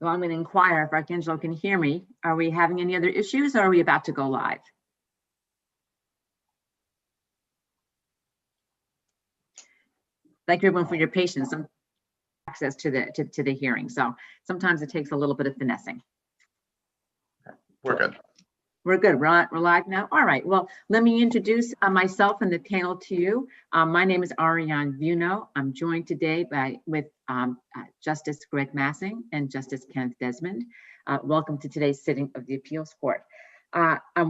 Well, I'm going to inquire if Archangelo can hear me. Are we having any other issues, or are we about to go live? Thank you, everyone, for your patience and access to the hearing. So sometimes it takes a little bit of finessing. We're good. We're good. We're live now. All right. Well, let me introduce myself and the panel to you. My name is Ariane Vuno. I'm joined today with Justice Greg Massing and Justice Kenneth Desmond. Welcome to today's sitting of the Appeals Court.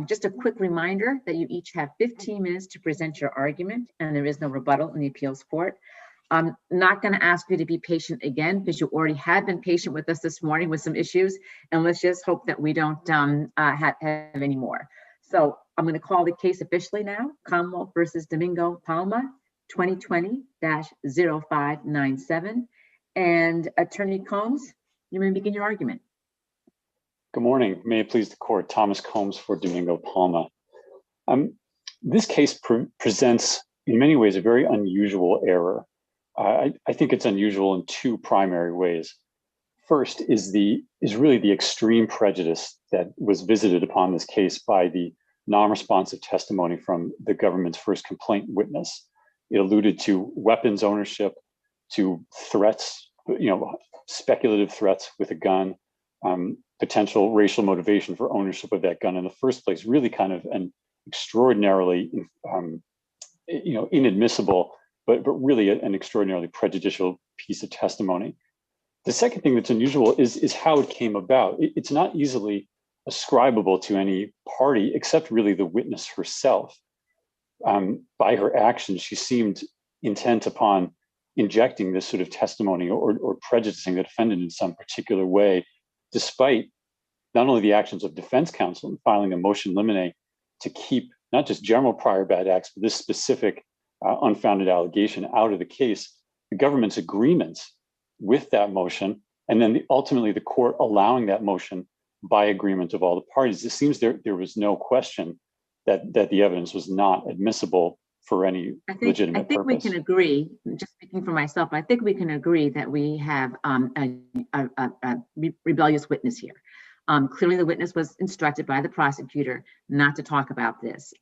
Just a quick reminder that you each have 15 minutes to present your argument, and there is no rebuttal in the Appeals Court. I'm not going to ask you to be patient again, because you already had been patient with us this morning with some issues, and let's just hope that we don't have any more. So I'm going to call the case officially now, Commonwealth versus Domingo Palma, 2020-0597. And Attorney Combs, you may begin your argument. Good morning. May it please the court, Thomas Combs for Domingo Palma. This case presents, in many ways, a very unusual error. I think it's unusual in two primary ways. First is really the extreme prejudice that was visited upon this case by the non-responsive testimony from the government's first complaint witness. It alluded to weapons ownership, to threats, speculative threats with a gun, potential racial motivation for ownership of that gun in the first place. Really kind of an extraordinarily, inadmissible, but really an extraordinarily prejudicial piece of testimony. The second thing that's unusual is how it came about. It's not easily ascribable to any party except really the witness herself. By her actions, she seemed intent upon injecting this sort of testimony or prejudicing the defendant in some particular way, despite not only the actions of defense counsel in filing a motion limine to keep not just general prior bad acts, but this specific unfounded allegation out of the case, the government's agreements with that motion, and then ultimately the court allowing that motion by agreement of all the parties. It seems there was no question that the evidence was not admissible for any legitimate purpose. I think we can agree, just speaking for myself, I think we can agree that we have a rebellious witness here. Clearly the witness was instructed by the prosecutor not to talk about this.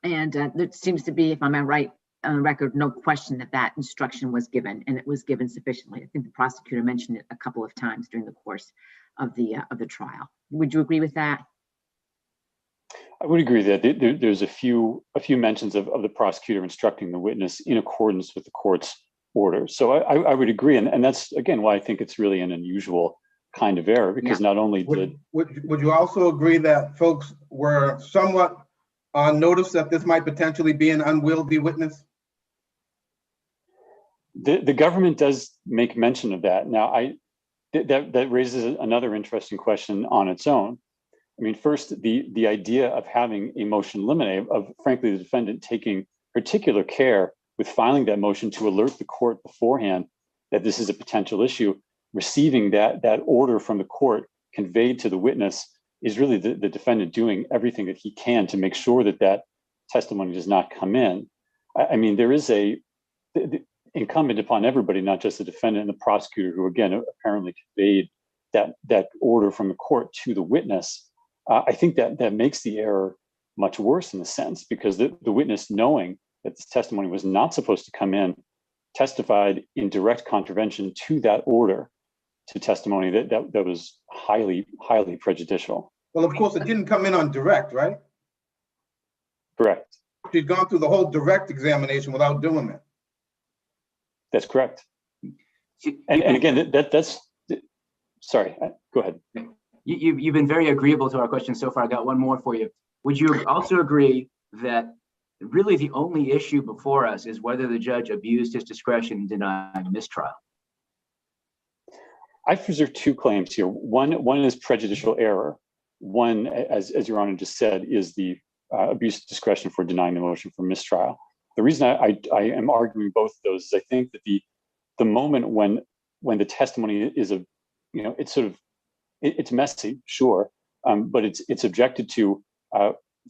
And there seems to be, if I'm right on the record, no question that instruction was given, and it was given sufficiently. I think the prosecutor mentioned it a couple of times during the course of the trial. Would you agree with that? I would agree that there's a few mentions of the prosecutor instructing the witness in accordance with the court's order. So I would agree, and that's again why I think it's really an unusual kind of error, because not only would you also agree that folks were somewhat on notice that this might potentially be an unwieldy witness? The government does make mention of that. Now, that raises another interesting question on its own. I mean, first, the idea of having a motion limine, of frankly the defendant taking particular care with filing that motion to alert the court beforehand that this is a potential issue, receiving that order from the court conveyed to the witness, is really the defendant doing everything that he can to make sure that testimony does not come in. I mean, there is incumbent upon everybody, not just the defendant and the prosecutor, who again apparently conveyed that order from the court to the witness. I think that makes the error much worse in a sense, because the witness, knowing that this testimony was not supposed to come in, testified in direct contravention to that order, to testimony that was highly prejudicial. Well, of course, it didn't come in on direct, right? Correct. She'd gone through the whole direct examination without doing it. That's correct. And again, that's sorry, go ahead. You've been very agreeable to our questions so far. I got one more for you. Would you also agree that really the only issue before us is whether the judge abused his discretion in denying mistrial? I preserve two claims here. One is prejudicial error. One, as Your Honor just said, is the abuse of discretion for denying the motion for mistrial. The reason I am arguing both of those is I think that the moment when the testimony is it's messy, sure, but it's objected to,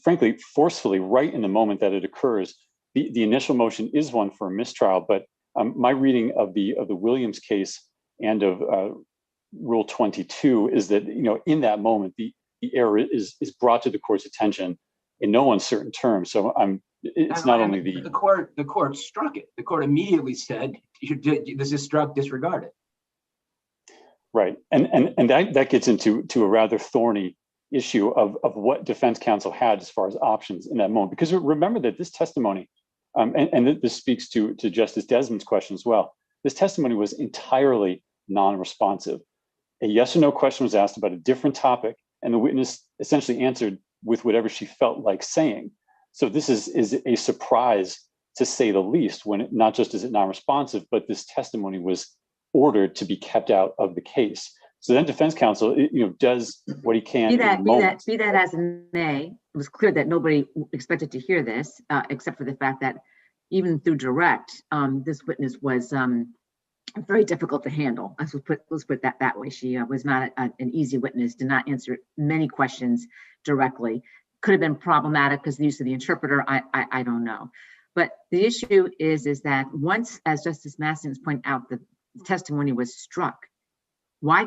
frankly, forcefully right in the moment that it occurs. The initial motion is one for a mistrial, but my reading of the Williams case and of Rule 22 is that, in that moment, the error is brought to the court's attention in no uncertain terms. So it's not only the court struck it. The court immediately said, this is struck, disregard it. Right. And that gets into a rather thorny issue of what defense counsel had as far as options in that moment. Because remember that this testimony, and this speaks to Justice Desmond's question as well, this testimony was entirely non-responsive. A yes or no question was asked about a different topic, and the witness essentially answered with whatever she felt like saying. So this is a surprise, to say the least, when not just is it non-responsive, but this testimony was ordered to be kept out of the case. So then defense counsel, does what he can. Be that as it may, it was clear that nobody expected to hear this, except for the fact that even through direct, this witness was very difficult to handle. Let's put that way. She was not an easy witness, did not answer many questions directly. Could have been problematic because the use of the interpreter, I don't know. But the issue is that once, as Justice Massing's pointed out, the testimony was struck, why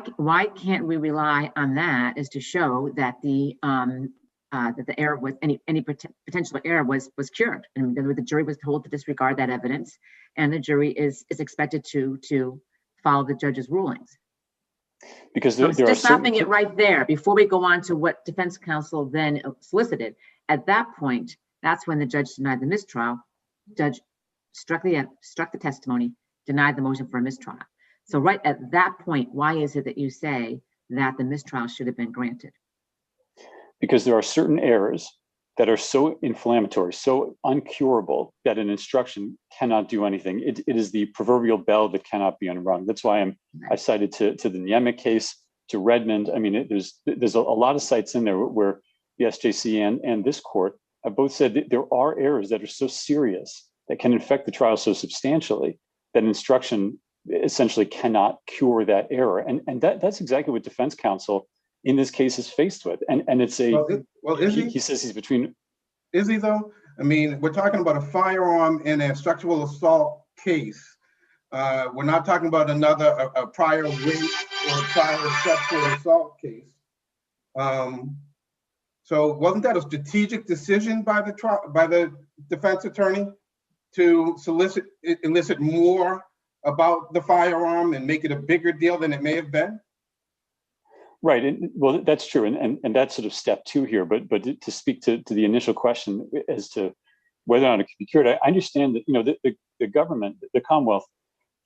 can't we rely on that as to show that the error was any potential error was cured, and the jury was told to disregard that evidence, and the jury is expected to follow the judge's rulings. Because so just stopping it right there before we go on to what defense counsel then solicited. At that point, that's when the judge denied the mistrial. Judge struck the testimony, denied the motion for a mistrial. So right at that point, why is it that you say that the mistrial should have been granted? Because there are certain errors that are so inflammatory, so uncurable, that an instruction cannot do anything. It is the proverbial bell that cannot be unrung. That's why I cited to the Niemiec case, to Redmond. I mean, there's a lot of sites in there where the SJC and this court have both said that there are errors that are so serious that can infect the trial so substantially that instruction essentially cannot cure that error. And that's exactly what defense counsel in this case is faced with. And it's he says he's between. Is he though? I mean, we're talking about a firearm in a sexual assault case. We're not talking about a prior rape or a prior sexual assault case. So wasn't that a strategic decision by the defense attorney to elicit more about the firearm and make it a bigger deal than it may have been? Right. Well, that's true. And that's sort of step two here. But to speak to the initial question as to whether or not it can be cured, I understand that, the government, the Commonwealth,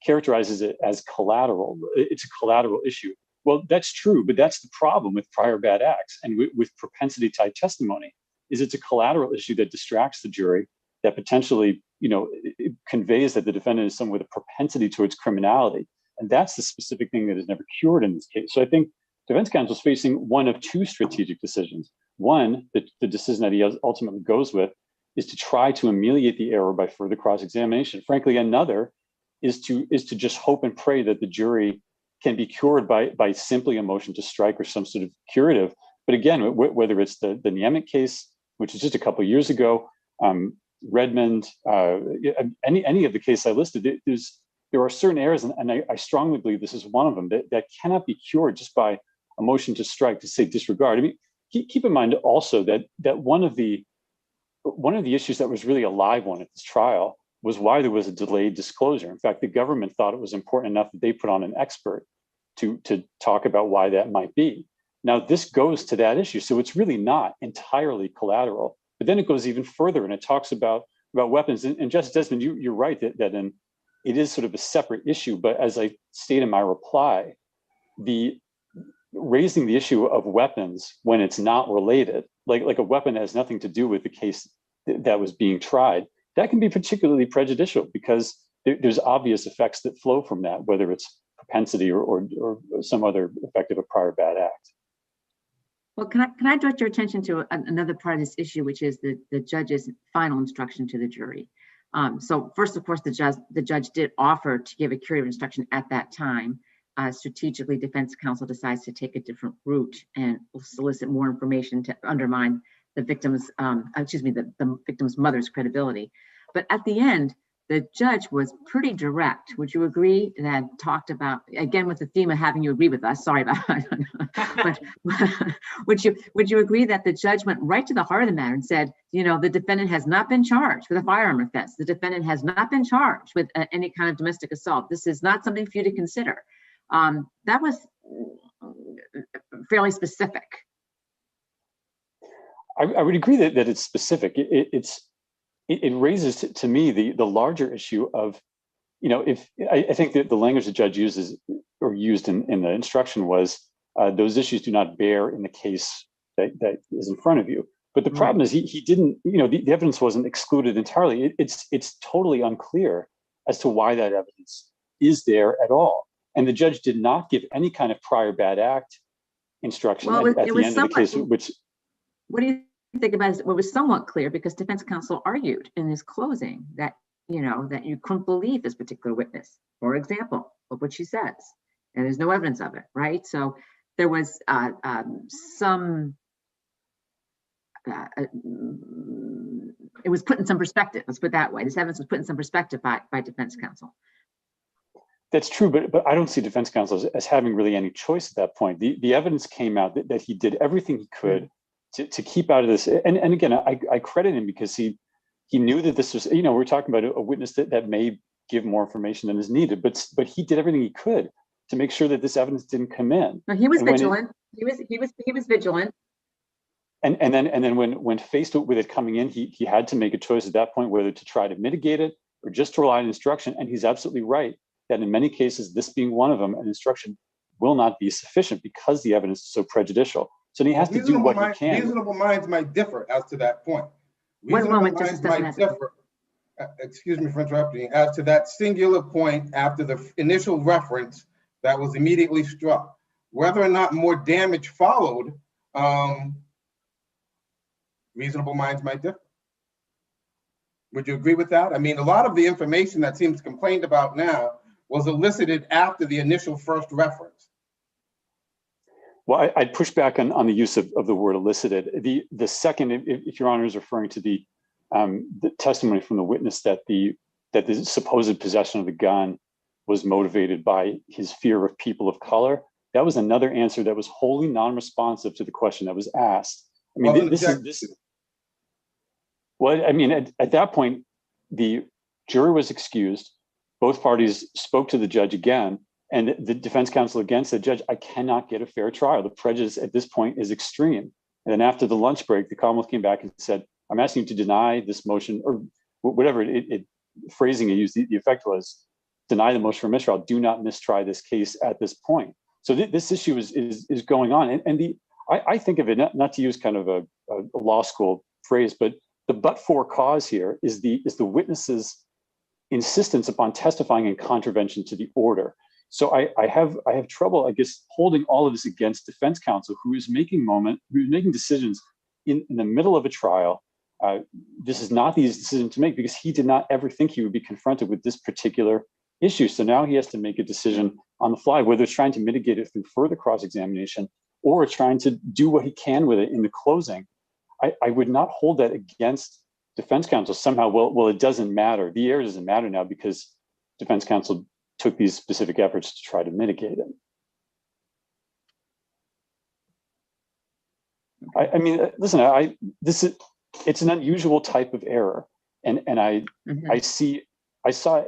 characterizes it as collateral. It's a collateral issue. Well, that's true, but that's the problem with prior bad acts and with propensity type testimony, is it's a collateral issue that distracts the jury, that potentially, it conveys that the defendant is someone with a propensity towards criminality. And that's the specific thing that is never cured in this case. So I think defense counsel is facing one of two strategic decisions. One, the decision that he ultimately goes with is to try to ameliorate the error by further cross-examination. Frankly, another is to just hope and pray that the jury can be cured by simply a motion to strike or some sort of curative. But again, whether it's the Niemiec case, which is just a couple of years ago, Redmond, any of the cases I listed, there are certain errors, and I strongly believe this is one of them, that cannot be cured just by a motion to strike, to say disregard. I mean, keep in mind also that one of the issues that was really a live one at this trial was why there was a delayed disclosure. In fact, the government thought it was important enough that they put on an expert to talk about why that might be. Now, this goes to that issue, so it's really not entirely collateral. But then it goes even further, and it talks about weapons. And Justice Desmond, you're right that it is sort of a separate issue. But as I state in my reply, raising the issue of weapons when it's not related, like a weapon that has nothing to do with the case that was being tried, that can be particularly prejudicial because there's obvious effects that flow from that, whether it's propensity or some other effect of a prior bad act. Well, can I direct your attention to another part of this issue, which is the judge's final instruction to the jury. So first, of course, the judge did offer to give a curative instruction at that time. Strategically, defense counsel decides to take a different route and solicit more information to undermine the victim's, the victim's mother's credibility. But at the end, the judge was pretty direct. Would you agree? That talked about, again, with the theme of having you agree with us, sorry about that. But would you agree that the judge went right to the heart of the matter and said, the defendant has not been charged with a firearm offense. The defendant has not been charged with any kind of domestic assault. This is not something for you to consider. That was fairly specific. I would agree that it's specific. It raises to me the larger issue of, if I think that the language the judge uses or used in the instruction was those issues do not bear in the case that is in front of you. But the problem is he didn't, the evidence wasn't excluded entirely. It's totally unclear as to why that evidence is there at all. And the judge did not give any kind of prior bad act instruction at the end of the case, which. What do you think about it? What was somewhat clear, because defense counsel argued in his closing that, that you couldn't believe this particular witness, for example, of what she says, and there's no evidence of it, right? So there was it was put in some perspective, let's put it that way. This evidence was put in some perspective by defense counsel. That's true, but I don't see defense counsel as having really any choice at that point. The evidence came out that he did everything he could to keep out of this. And again, I credit him because he knew that this was, we're talking about a witness that may give more information than is needed, but he did everything he could to make sure that this evidence didn't come in. No, he was vigilant. He was vigilant. And then when faced with it coming in, he had to make a choice at that point whether to try to mitigate it or just to rely on instruction. And he's absolutely right that in many cases, this being one of them, an instruction will not be sufficient because the evidence is so prejudicial. So he has to do what he can. Reasonable minds might differ as to that point. One moment, Justice might differ, excuse me for interrupting, as to that singular point after the initial reference that was immediately struck. Whether or not more damage followed, reasonable minds might differ. Would you agree with that? I mean, a lot of the information that seems complained about now was elicited after the initial first reference. Well, I'd push back on the use of the word elicited. The second, if Your Honor is referring to the testimony from the witness that the supposed possession of the gun was motivated by his fear of people of color, that was another answer that was wholly non-responsive to the question that was asked. I mean, at that point, the jury was excused. Both parties spoke to the judge again. And the defense counsel again said, Judge, I cannot get a fair trial. The prejudice at this point is extreme. And then after the lunch break, the Commonwealth came back and said, I'm asking you to deny this motion, or whatever phrasing it used, the effect was, deny the motion for mistrial, do not mistry this case at this point. So this issue is going on. And I think of it, not to use kind of a law school phrase, but the but-for cause here is the witness's insistence upon testifying in contravention to the order. So I have trouble, I guess, holding all of this against defense counsel, who is making decisions in the middle of a trial. This is not the easy decision to make because he did not ever think he would be confronted with this particular issue. So now he has to make a decision on the fly, whether it's trying to mitigate it through further cross-examination or trying to do what he can with it in the closing. I would not hold that against defense counsel somehow. Well, it doesn't matter. The error doesn't matter now because defense counsel took these specific efforts to try to mitigate it. I mean, listen, it's an unusual type of error, and I saw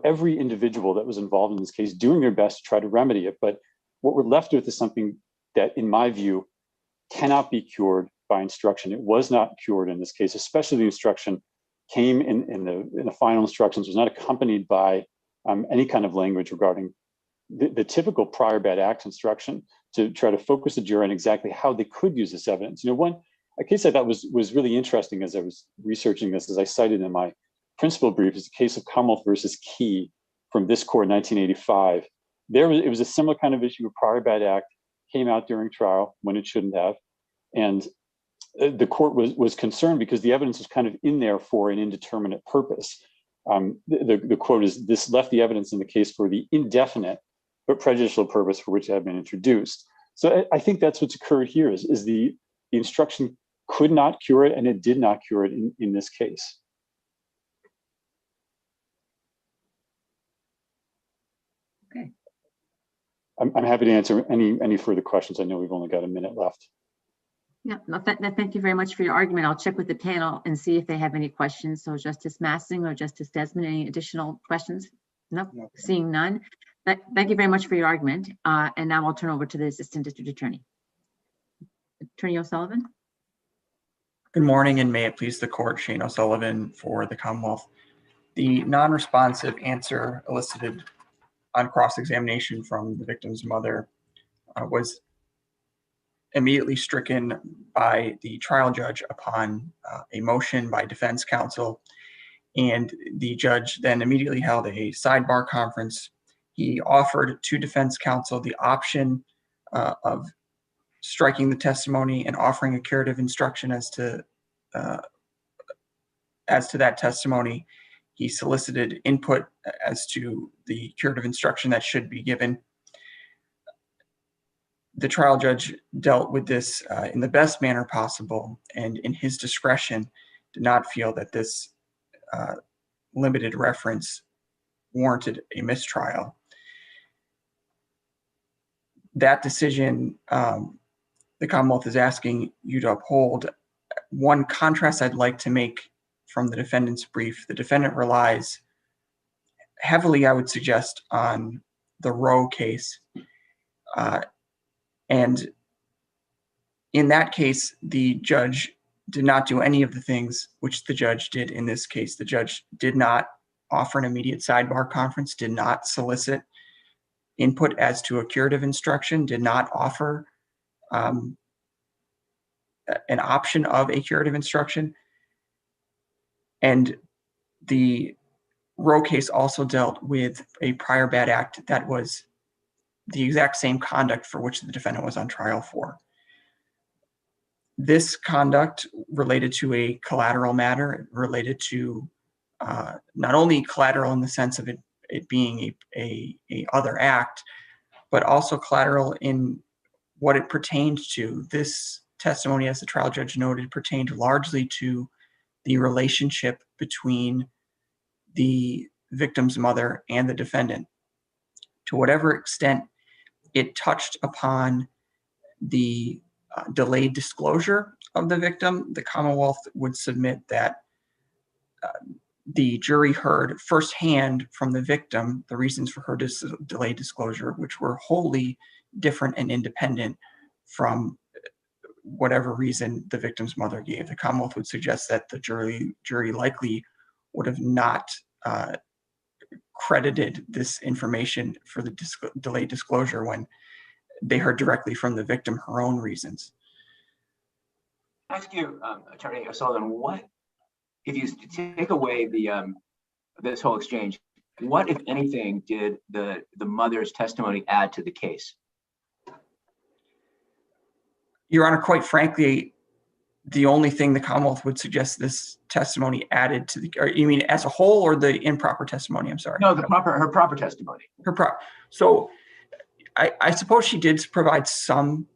every individual that was involved in this case doing their best to try to remedy it. But what we're left with is something that, in my view, cannot be cured by instruction. It was not cured in this case, especially the instruction came in the final instructions, was not accompanied by any kind of language regarding the typical prior bad acts instruction to try to focus the jury on exactly how they could use this evidence. A case I thought was really interesting as I was researching this, as I cited in my principal brief, is the case of Commonwealth versus Key from this court in 1985. It was a similar kind of issue. A prior bad act came out during trial when it shouldn't have. And the court was concerned because the evidence was kind of in there for an indeterminate purpose. The quote is, "This left the evidence in the case for the indefinite but prejudicial purpose for which it had been introduced." So I think that's what's occurred here is the instruction could not cure it, and it did not cure it in this case. I'm happy to answer any further questions. I know we've only got a minute left. Yeah, no, thank you very much for your argument. I'll check with the panel and see if they have any questions. So Justice Massing or Justice Desmond, any additional questions? Nope, No. seeing none. Thank you very much for your argument. And now I'll turn over to the Assistant District Attorney. Attorney O'Sullivan. Good morning, and may it please the court, Shane O'Sullivan for the Commonwealth. The non-responsive answer elicited on cross-examination from the victim's mother was immediately stricken by the trial judge upon a motion by defense counsel, and the judge then immediately held a sidebar conference. He offered to defense counsel the option of striking the testimony and offering a curative instruction as to that testimony. He solicited input as to the curative instruction that should be given. The trial judge dealt with this in the best manner possible, and in his discretion did not feel that this limited reference warranted a mistrial. That decision, the Commonwealth is asking you to uphold. One contrast I'd like to make from the defendant's brief: the defendant relies heavily, I would suggest, on the Roe case. And in that case, the judge did not do any of the things which the judge did in this case. The judge did not offer an immediate sidebar conference, did not solicit input as to a curative instruction, did not offer an option of a curative instruction. And the Roe case also dealt with a prior bad act that was the exact same conduct for which the defendant was on trial for. This conduct related to a collateral matter, related to not only collateral in the sense of it being a other act, but also collateral in what it pertained to. This testimony, as the trial judge noted, pertained largely to the relationship between the victim's mother and the defendant. To whatever extent it touched upon the delayed disclosure of the victim, the Commonwealth would submit that the jury heard firsthand from the victim the reasons for her delayed disclosure, which were wholly different and independent from whatever reason the victim's mother gave. The Commonwealth would suggest that the jury likely would have not credited this information for the delayed disclosure when they heard directly from the victim her own reasons. Ask you, Attorney O'Sullivan, what, if you take away the this whole exchange, what, if anything, did the mother's testimony add to the case? Your Honor, quite frankly, the only thing the Commonwealth would suggest this testimony added to the, or you mean as a whole or the improper testimony? I'm sorry. No, her proper testimony. So I suppose she did provide some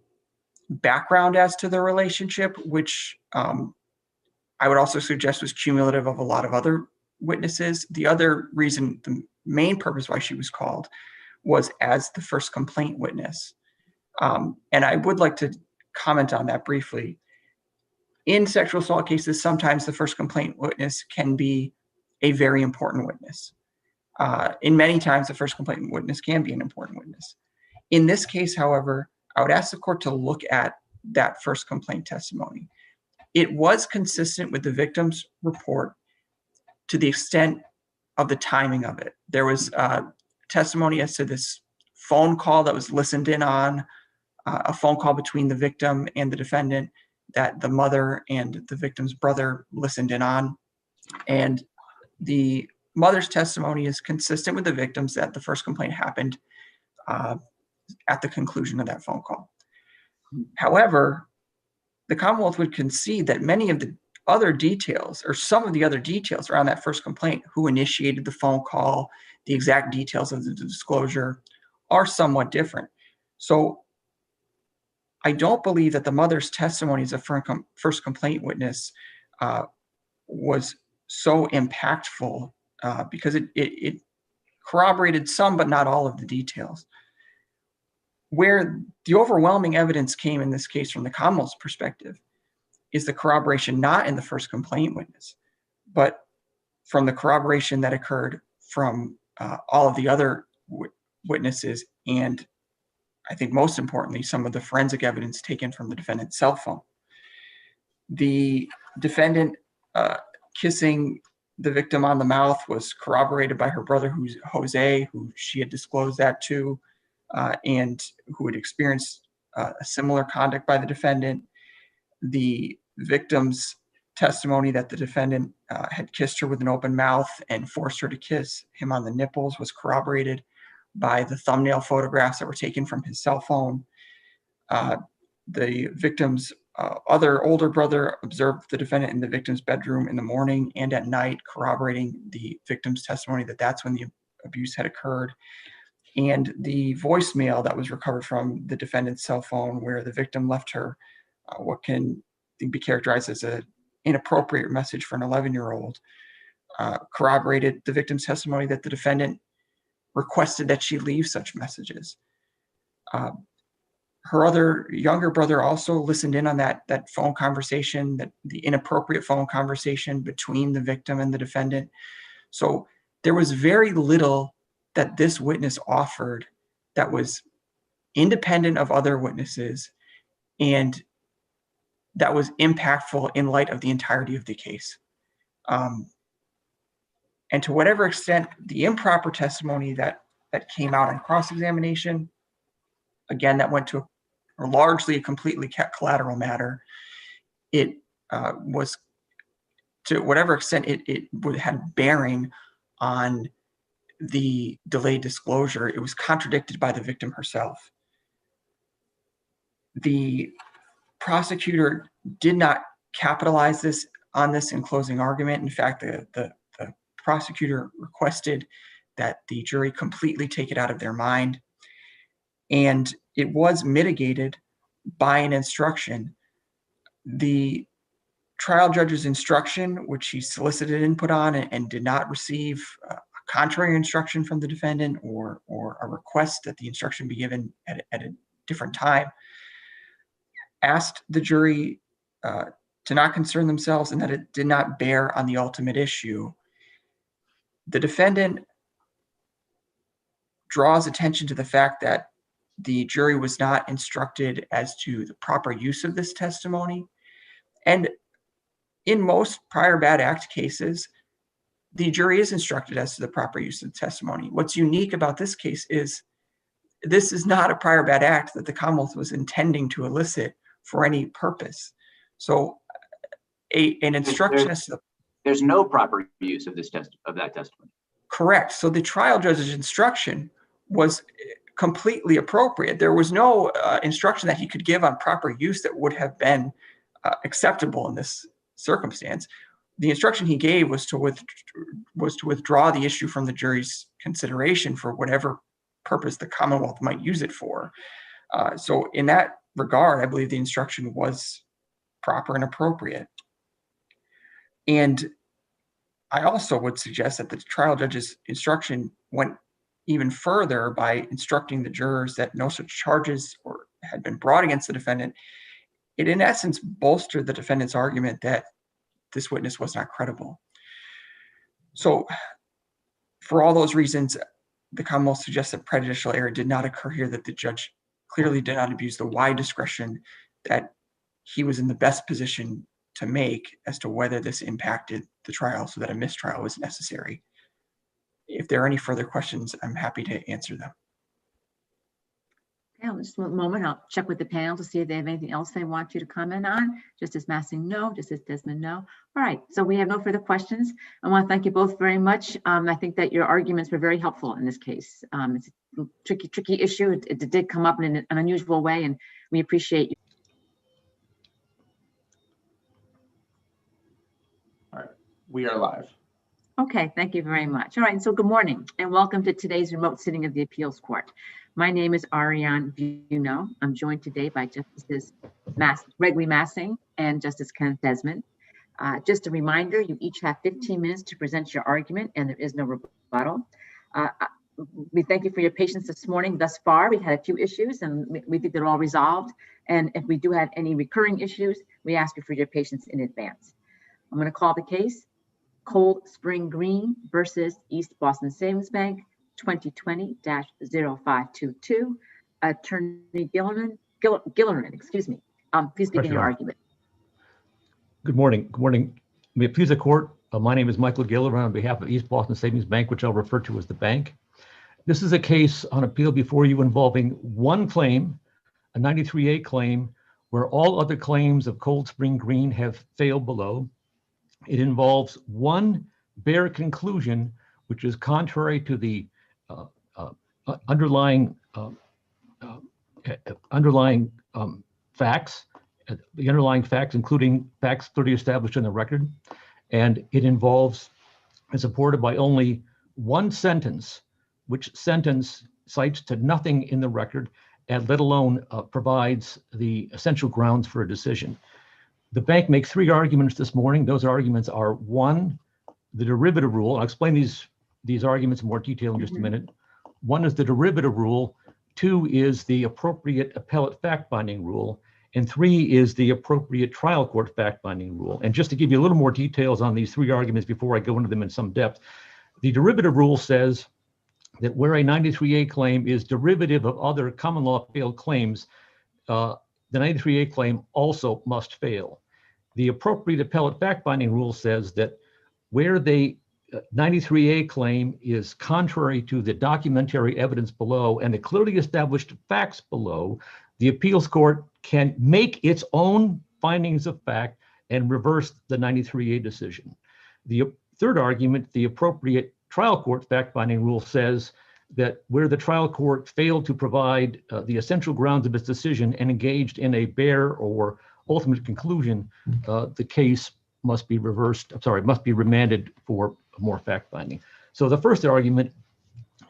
background as to the relationship, which I would also suggest was cumulative of a lot of other witnesses. The other reason, the main purpose why she was called was as the first complaint witness. And I would like to comment on that briefly. In sexual assault cases, sometimes the first complaint witness can be a very important witness. In many times, the first complaint witness can be an important witness. In this case, however, I would ask the court to look at that first complaint testimony. It was consistent with the victim's report to the extent of the timing of it. There was testimony as to this phone call that was listened in on, a phone call between the victim and the defendant that the mother and the victim's brother listened in on. And the mother's testimony is consistent with the victim's that the first complaint happened at the conclusion of that phone call. However, the Commonwealth would concede that many of the other details, or some of the other details around that first complaint, who initiated the phone call, the exact details of the disclosure, are somewhat different. So I don't believe that the mother's testimony as a first complaint witness was so impactful because it corroborated some, but not all of the details. Where the overwhelming evidence came in this case from the Commonwealth's perspective is the corroboration not in the first complaint witness, but from the corroboration that occurred from all of the other witnesses, and I think most importantly, some of the forensic evidence taken from the defendant's cell phone. The defendant kissing the victim on the mouth was corroborated by her brother, who's Jose, who she had disclosed that to, and who had experienced a similar conduct by the defendant. The victim's testimony that the defendant had kissed her with an open mouth and forced her to kiss him on the nipples was corroborated by the thumbnail photographs that were taken from his cell phone. The victim's other older brother observed the defendant in the victim's bedroom in the morning and at night, corroborating the victim's testimony that that's when the abuse had occurred. And the voicemail that was recovered from the defendant's cell phone, where the victim left her what can be characterized as an inappropriate message for an 11-year-old, corroborated the victim's testimony that the defendant requested that she leave such messages. Her other younger brother also listened in on that phone conversation, that the inappropriate phone conversation between the victim and the defendant. So there was very little that this witness offered that was independent of other witnesses and that was impactful in light of the entirety of the case. And to whatever extent the improper testimony that came out in cross-examination, again, that went to largely a completely collateral matter. It was, to whatever extent it had bearing on the delayed disclosure, it was contradicted by the victim herself. The prosecutor did not capitalize on this in closing argument. In fact, the prosecutor requested that the jury completely take it out of their mind. And it was mitigated by an instruction. The trial judge's instruction, which he solicited input on and did not receive a contrary instruction from the defendant or a request that the instruction be given at a different time, asked the jury to not concern themselves and that it did not bear on the ultimate issue. The defendant draws attention to the fact that the jury was not instructed as to the proper use of this testimony. And in most prior bad act cases, the jury is instructed as to the proper use of the testimony. What's unique about this case is this is not a prior bad act that the Commonwealth was intending to elicit for any purpose. So an instruction as to the— There's no proper use of that testimony. Correct. So the trial judge's instruction was completely appropriate. There was no instruction that he could give on proper use that would have been acceptable in this circumstance. The instruction he gave was to withdraw the issue from the jury's consideration for whatever purpose the Commonwealth might use it for. So in that regard, I believe the instruction was proper and appropriate. And I also would suggest that the trial judge's instruction went even further by instructing the jurors that no such charges had been brought against the defendant. It, in essence, bolstered the defendant's argument that this witness was not credible. So for all those reasons, the Commonwealth suggests that prejudicial error did not occur here, that the judge clearly did not abuse the wide discretion that he was in the best position to make as to whether this impacted the trial so that a mistrial was necessary. If there are any further questions, I'm happy to answer them. Okay, just a moment. I'll check with the panel to see if they have anything else they want you to comment on. Justice Massing, no. Justice Desmond, no. All right, so we have no further questions. I want to thank you both very much. I think that your arguments were very helpful in this case. It's a tricky issue. It did come up in an unusual way, and we appreciate you. All right, we are live. Okay, thank you very much. All right, so good morning and welcome to today's remote sitting of the Appeals Court. My name is Ariane Vuno. I'm joined today by Justices Gregory Massing and Justice Kenneth Desmond. Just a reminder, you each have 15 minutes to present your argument and there is no rebuttal. we thank you for your patience this morning. Thus far, we had a few issues and we think they're all resolved. And if we do have any recurring issues, we ask you for your patience in advance. I'm going to call the case Cold Spring Green versus East Boston Savings Bank, 2020-0522. Attorney Gilliland, excuse me. Please begin your argument. Good morning. Good morning. May it please the court. My name is Michael Gilliland on behalf of East Boston Savings Bank, which I'll refer to as the bank. This is a case on appeal before you involving one claim, a 93A claim, where all other claims of Cold Spring Green have failed below. It involves one bare conclusion, which is contrary to the underlying facts, including facts clearly established in the record. And it involves and supported by only one sentence, which sentence cites to nothing in the record, and let alone provides the essential grounds for a decision. The bank makes three arguments this morning. Those arguments are: one, the derivative rule. I'll explain these arguments in more detail in just a minute. One is the derivative rule. Two is the appropriate appellate fact-finding rule. And three is the appropriate trial court fact-finding rule. And just to give you a little more details on these three arguments before I go into them in some depth, the derivative rule says that where a 93A claim is derivative of other common law failed claims, the 93A claim also must fail. The appropriate appellate fact-finding rule says that where the 93A claim is contrary to the documentary evidence below and the clearly established facts below, the appeals court can make its own findings of fact and reverse the 93A decision. The third argument, the appropriate trial court fact-finding rule, says that where the trial court failed to provide the essential grounds of its decision and engaged in a bare or ultimate conclusion, the case must be must be remanded for more fact-finding. So the first argument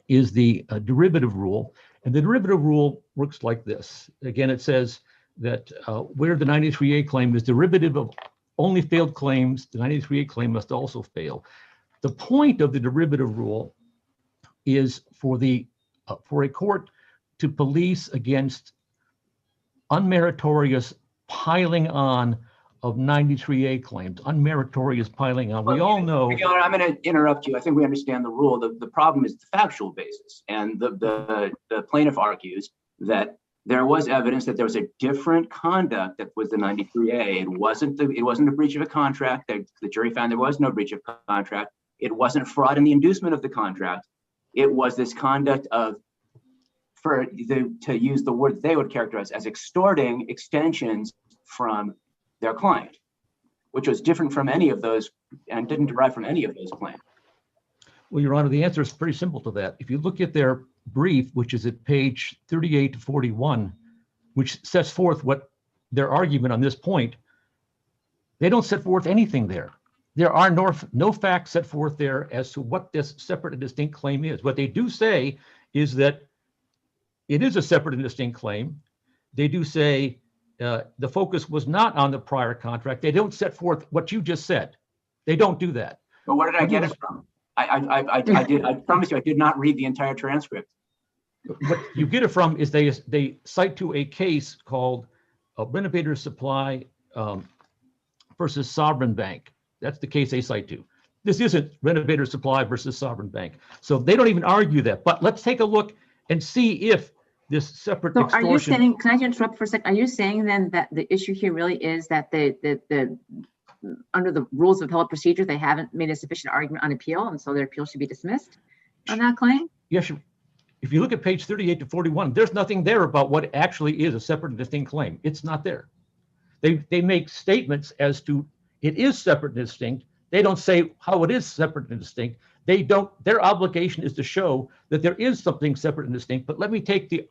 is the derivative rule. And the derivative rule works like this. Again, it says that where the 93A claim is derivative of only failed claims, the 93A claim must also fail. The point of the derivative rule is for a court to police against unmeritorious piling on of 93A claims, unmeritorious piling on. We all know. I'm going to interrupt you. I think we understand the rule. The problem is the factual basis. And the plaintiff argues that there was evidence that there was a different conduct that was the 93A. It wasn't a breach of a contract. The jury found there was no breach of contract. It wasn't fraud in the inducement of the contract. It was this conduct of, to use the word they would characterize as extorting extensions from their client, which was different from any of those and didn't derive from any of those claims. Well, Your Honor, the answer is pretty simple to that. If you look at their brief, which is at page 38 to 41, which sets forth what their argument on this point, they don't set forth anything there. There are no facts set forth there as to what this separate and distinct claim is. What they do say is that it is a separate and distinct claim. They do say the focus was not on the prior contract. They don't set forth what you just said. They don't do that. But where did I get it from? I promise you, I did not read the entire transcript. What you get it from is they cite to a case called Renovator Supply versus Sovereign Bank. That's the case they cite to. This isn't Renovator Supply versus Sovereign Bank. So they don't even argue that. But let's take a look and see if this separate extortion. Are you saying, can I interrupt for a second? Are you saying then that the issue here really is that the under the rules of appellate procedure, they haven't made a sufficient argument on appeal, and so their appeal should be dismissed on that claim? Yes. If you look at page 38 to 41, there's nothing there about what actually is a separate and distinct claim. It's not there. They make statements as to it is separate and distinct. They don't say how it is separate and distinct. They don't. Their obligation is to show that there is something separate and distinct. But let me take the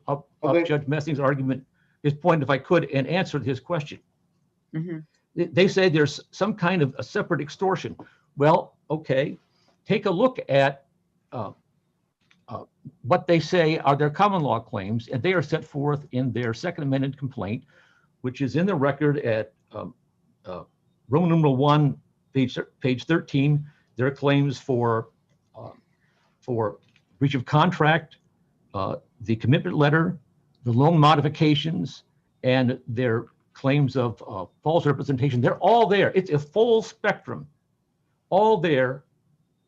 Judge Messing's argument, his point, if I could, and answer his question. Mm-hmm. They say there's some kind of a separate extortion. Well, okay, take a look at what they say are their common law claims, and they are set forth in their second amended complaint, which is in the record at Roman numeral 1, page 13. Their claims for breach of contract, the commitment letter, the loan modifications, and their claims of false representation. They're all there. It's a full spectrum, all there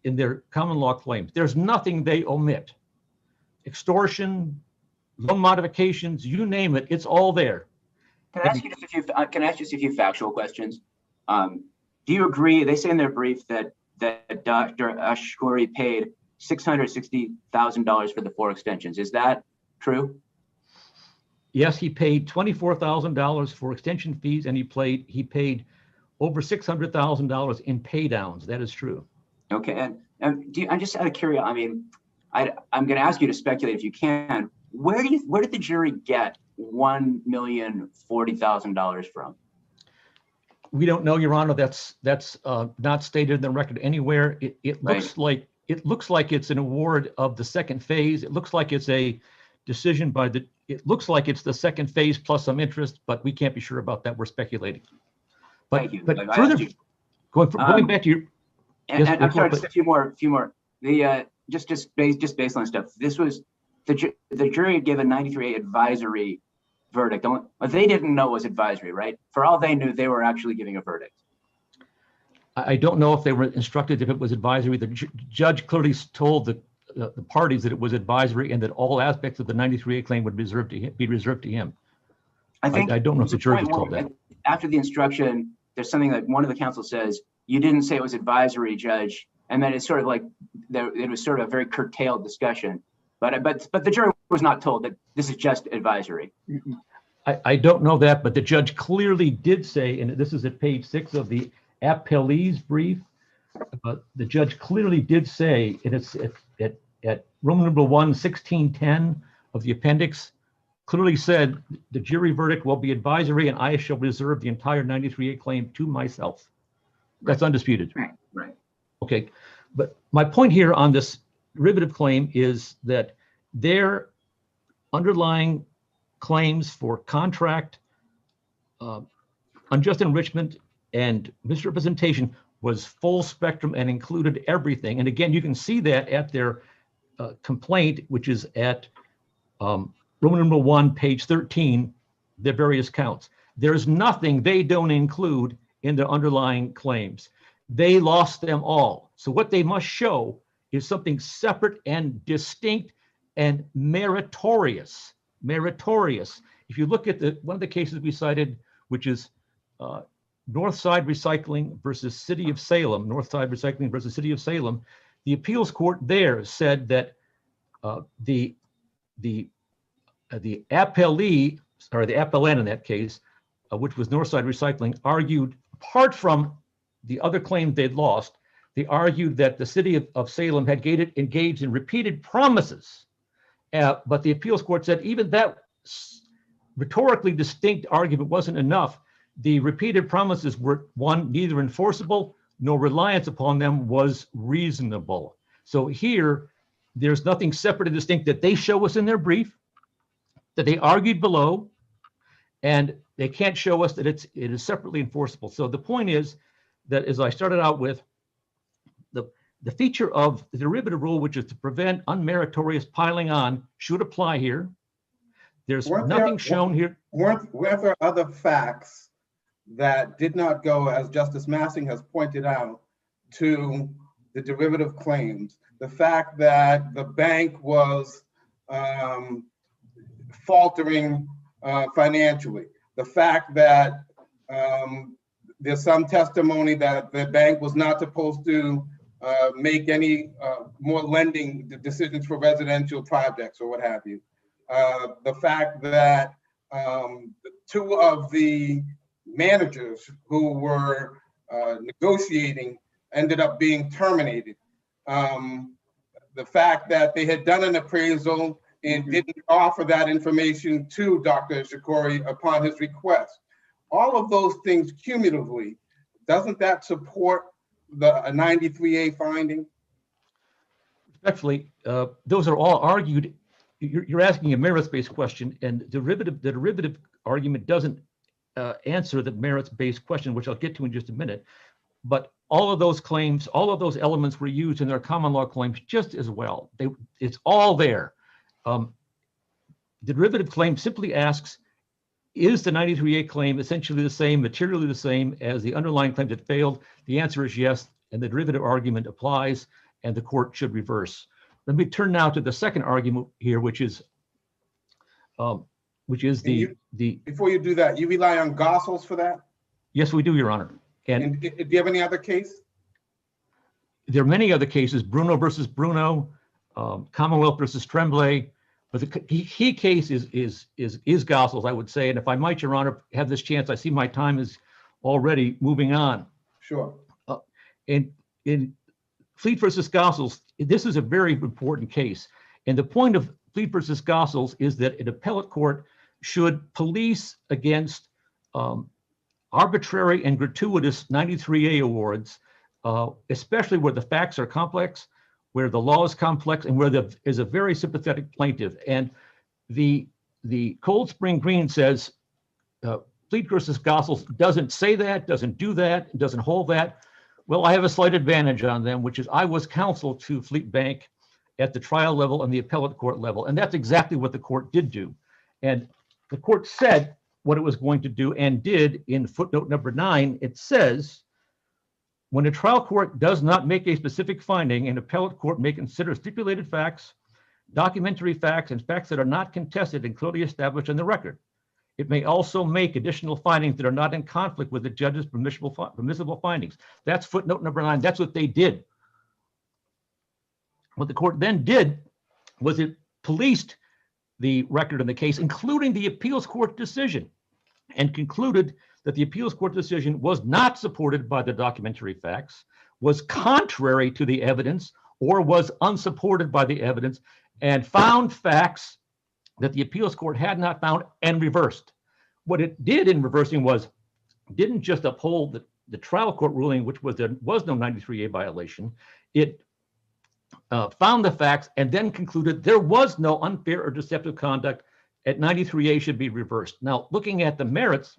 in their common law claims. There's nothing they omit. Extortion, loan modifications, you name it, it's all there. Can I ask you just a few? Can I ask just a few factual questions? Do you agree? They say in their brief that Dr. Ashkori paid $660,000 for the 4 extensions. Is that true? Yes, he paid $24,000 for extension fees, and he paid over $600,000 in pay downs. That is true. Okay, and I'm just out of curiosity. I mean, I'm going to ask you to speculate if you can. Where did the jury get $1,040,000 from? We don't know, Your Honor. That's not stated in the record anywhere. It looks like it's an award of the second phase. It looks like it's a decision by the. It looks like it's the second phase plus some interest, but we can't be sure about that. We're speculating. But Thank you. But further, going back to your. And I'm sorry, just a few more. The just baseline stuff. This was the jury had given 93A advisory verdict. They didn't know it was advisory, right? For all they knew, they were actually giving a verdict. I don't know if they were instructed if it was advisory. The judge clearly told the parties that it was advisory and that all aspects of the 93A claim would be reserved to him. I don't know if the jury was told that. After the instruction, there's something that one of the counsel says, "You didn't say it was advisory, Judge," and then it's sort of like it was sort of a very curtailed discussion. But the jury was not told that this is just advisory. I don't know that, but the judge clearly did say, and this is at page 6 of the appellee's brief, the judge clearly did say, and it's at Roman numeral 1, 1610 of the appendix, clearly said the jury verdict will be advisory and I shall reserve the entire 93A claim to myself. That's undisputed. Right. Okay, but my point here on this derivative claim is that their underlying claims for contract, unjust enrichment, and misrepresentation was full spectrum and included everything. And again, you can see that at their complaint, which is at Roman numeral 1, page 13, their various counts. There's nothing they don't include in their underlying claims. They lost them all. So what they must show is something separate and distinct and meritorious. If you look at one of the cases we cited, which is Northside Recycling versus City of Salem, the appeals court there said that the appellee, or the appellant in that case, which was Northside Recycling, argued, apart from the other claim they'd lost, they argued that the city of Salem had engaged in repeated promises. But the appeals court said even that rhetorically distinct argument wasn't enough. The repeated promises were, one, neither enforceable nor reliance upon them was reasonable. So here, there's nothing separate and distinct that they show us in their brief, that they argued below, and they can't show us that it is separately enforceable. So the point is that, as I started out with, the feature of the derivative rule, which is to prevent unmeritorious piling on, should apply here. There's nothing shown here. Weren't there other facts that did not go, as Justice Massing has pointed out, to the derivative claims? The fact that the bank was faltering financially, the fact that there's some testimony that the bank was not supposed to make any more lending decisions for residential projects or what have you. The fact that 2 of the managers who were negotiating ended up being terminated. The fact that they had done an appraisal and didn't offer that information to Dr. Ashkori upon his request. All of those things cumulatively, doesn't that support the 93A finding? Respectfully, those are all argued. You're asking a merits-based question, and the derivative argument doesn't answer the merits-based question, which I'll get to in just a minute. But all of those claims, all of those elements were used in their common law claims just as well. It's all there. The derivative claim simply asks, is the 93A claim essentially the same, materially the same as the underlying claim that failed? The answer is yes, and the derivative argument applies, and the court should reverse. Let me turn now to the second argument here, which is Before you do that, you rely on Gossels for that? Yes, we do, Your Honor. And do you have any other case? There are many other cases, Bruno versus Bruno, Commonwealth versus Tremblay, but the key case is Gossels, I would say. And if I might, Your Honor, have this chance, I see my time is already moving on. Sure. In Fleet versus Gossels, this is a very important case. And the point of Fleet versus Gossels is that an appellate court should police against arbitrary and gratuitous 93A awards, especially where the facts are complex, where the law is complex, and where there is a very sympathetic plaintiff. And the Cold Spring Green says Fleet versus Gossels doesn't say that, doesn't do that, doesn't hold that. Well, I have a slight advantage on them, which is I was counsel to Fleet Bank at the trial level and the appellate court level. And that's exactly what the court did do. And the court said what it was going to do and did in footnote number 9. It says, when a trial court does not make a specific finding, an appellate court may consider stipulated facts, documentary facts, and facts that are not contested and clearly established in the record. It may also make additional findings that are not in conflict with the judge's permissible findings. That's footnote number 9. That's what they did. What the court then did was it policed the record in the case, including the appeals court decision, and concluded that the appeals court decision was not supported by the documentary facts, was contrary to the evidence, or was unsupported by the evidence, and found facts that the appeals court had not found and reversed. What it did in reversing was didn't just uphold the trial court ruling, which was there was no 93A violation. It found the facts and then concluded there was no unfair or deceptive conduct at 93A should be reversed. Now, looking at the merits,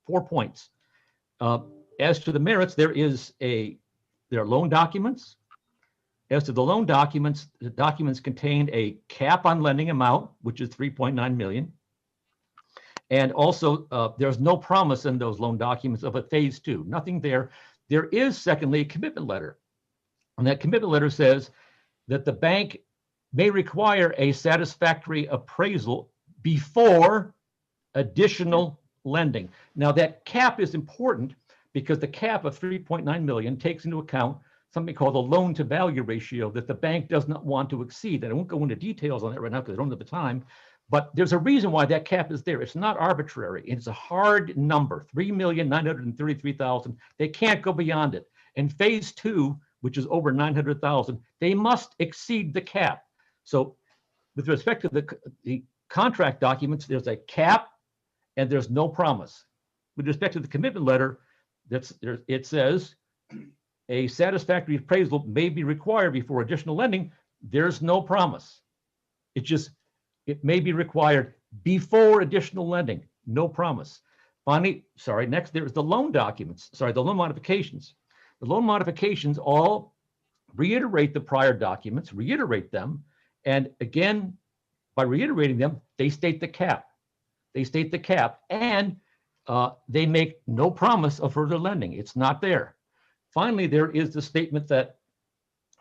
4 points. As to the merits, there are loan documents. As to the loan documents, the documents contained a cap on lending amount, which is 3.9 million. And also, there's no promise in those loan documents of a phase 2, nothing there. There is, secondly, a commitment letter. And that commitment letter says that the bank may require a satisfactory appraisal before additional lending. Now, that cap is important because the cap of 3.9 million takes into account something called the loan to value ratio that the bank does not want to exceed. And I won't go into details on that right now because I don't have the time, but there's a reason why that cap is there. It's not arbitrary. It's a hard number, 3,933,000. They can't go beyond it. And phase 2, which is over 900,000, they must exceed the cap. So with respect to the contract documents, there's a cap and there's no promise. With respect to the commitment letter, it says a satisfactory appraisal may be required before additional lending. There's no promise. It may be required before additional lending, no promise. Finally, next there's the loan documents, the loan modifications. The loan modifications all reiterate the prior documents, reiterate them, and again, by reiterating them, they state the cap. They state the cap, and they make no promise of further lending. It's not there. Finally, there is the statement that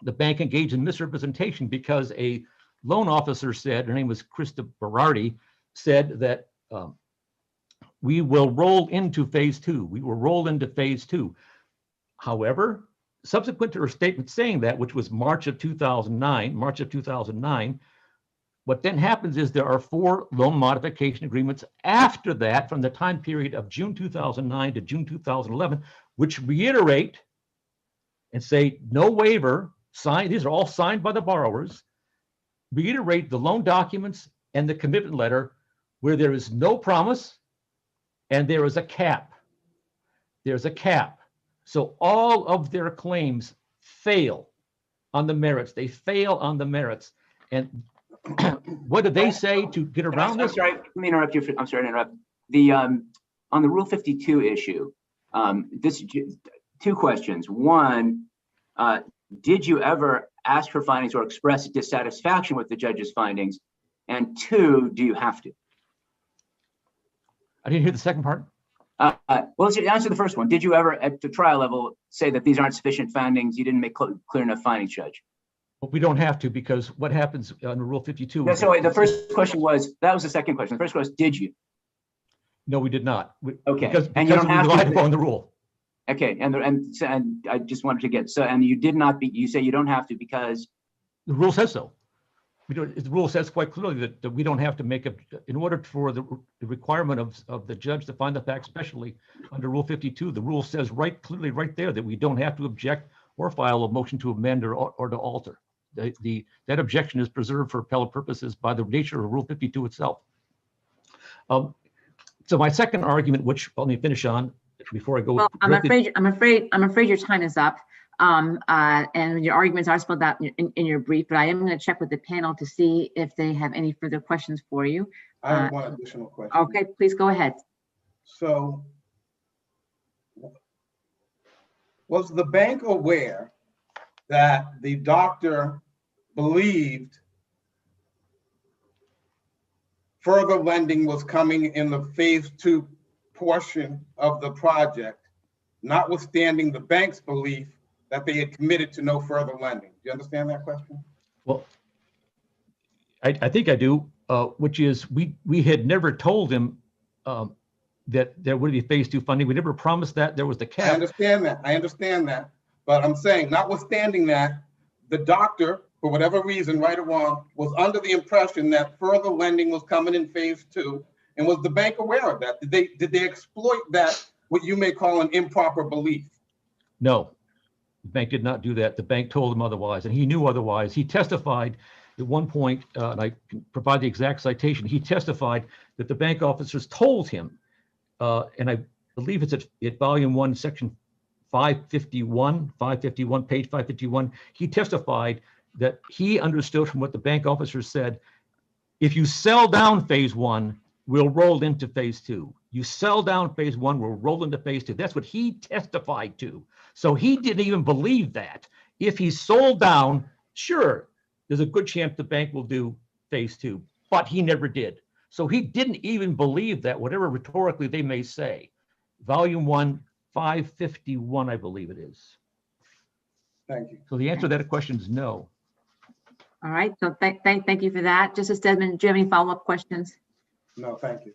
the bank engaged in misrepresentation because a loan officer said, her name was Krista Berardi, said that we will roll into phase 2. We will roll into phase 2. However, subsequent to her statement saying that, which was March of 2009, what then happens is there are 4 loan modification agreements after that from the time period of June 2009 to June 2011, which reiterate and say no waiver, signed, these are all signed by the borrowers, reiterate the loan documents and the commitment letter where there is no promise and there is a cap. There's a cap. So all of their claims fail on the merits. They fail on the merits. And what do they say to get around this? I'm sorry, let me interrupt you. I'm sorry to interrupt. On the Rule 52 issue, two questions. One, did you ever ask for findings or express dissatisfaction with the judge's findings? And two, do you have to? I didn't hear the second part. Well, let's answer the first one. Did you ever, at the trial level, say that these aren't sufficient findings? You didn't make clear enough findings, Judge? But we don't have to, because what happens under Rule 52? Yeah, so the first question was, that was the second question. The first question was, did you? No, we did not. Okay. Because And you don't we have to- relied upon the rule. Okay, and I just wanted to get, so, and you did not be, you say you don't have to because? The rule says so. The rule says quite clearly that we don't have to make in order for the requirement of the judge to find the facts specially under Rule 52, the rule says clearly right there that we don't have to object or file a motion to amend or to alter. That objection is preserved for appellate purposes by the nature of Rule 52 itself. So my second argument, which let me finish on before I go. Well, I'm afraid your time is up. And your arguments are spelled out in your brief, but I am going to check with the panel to see if they have any further questions for you. I have one additional question. Okay, please go ahead. So, was the bank aware that the doctor believed further lending was coming in the phase 2 portion of the project, notwithstanding the bank's belief that they had committed to no further lending? Do you understand that question? Well, I think I do, which is we had never told him that there would be phase 2 funding. We never promised that. There was the cap. I understand that. But I'm saying, notwithstanding that, the doctor, for whatever reason, right or wrong, was under the impression that further lending was coming in phase 2. And was the bank aware of that? Did they exploit that, what you may call an improper belief? No, the bank did not do that. The bank told him otherwise, and he knew otherwise. He testified at one point, and I can provide the exact citation. He testified that the bank officers told him, and I believe it's at volume 1, section 551, page 551. He testified that he understood from what the bank officers said, if you sell down phase 1, we'll roll into phase 2. You sell down phase 1, we'll roll into phase 2. That's what he testified to. So he didn't even believe that. If he sold down, sure, there's a good chance the bank will do phase 2, but he never did. So he didn't even believe that, whatever rhetorically they may say. Volume 1, 551, I believe it is. Thank you. So the answer to that question is no. All right, so thank you for that. Justice Stedman, do you have any follow-up questions? No, thank you.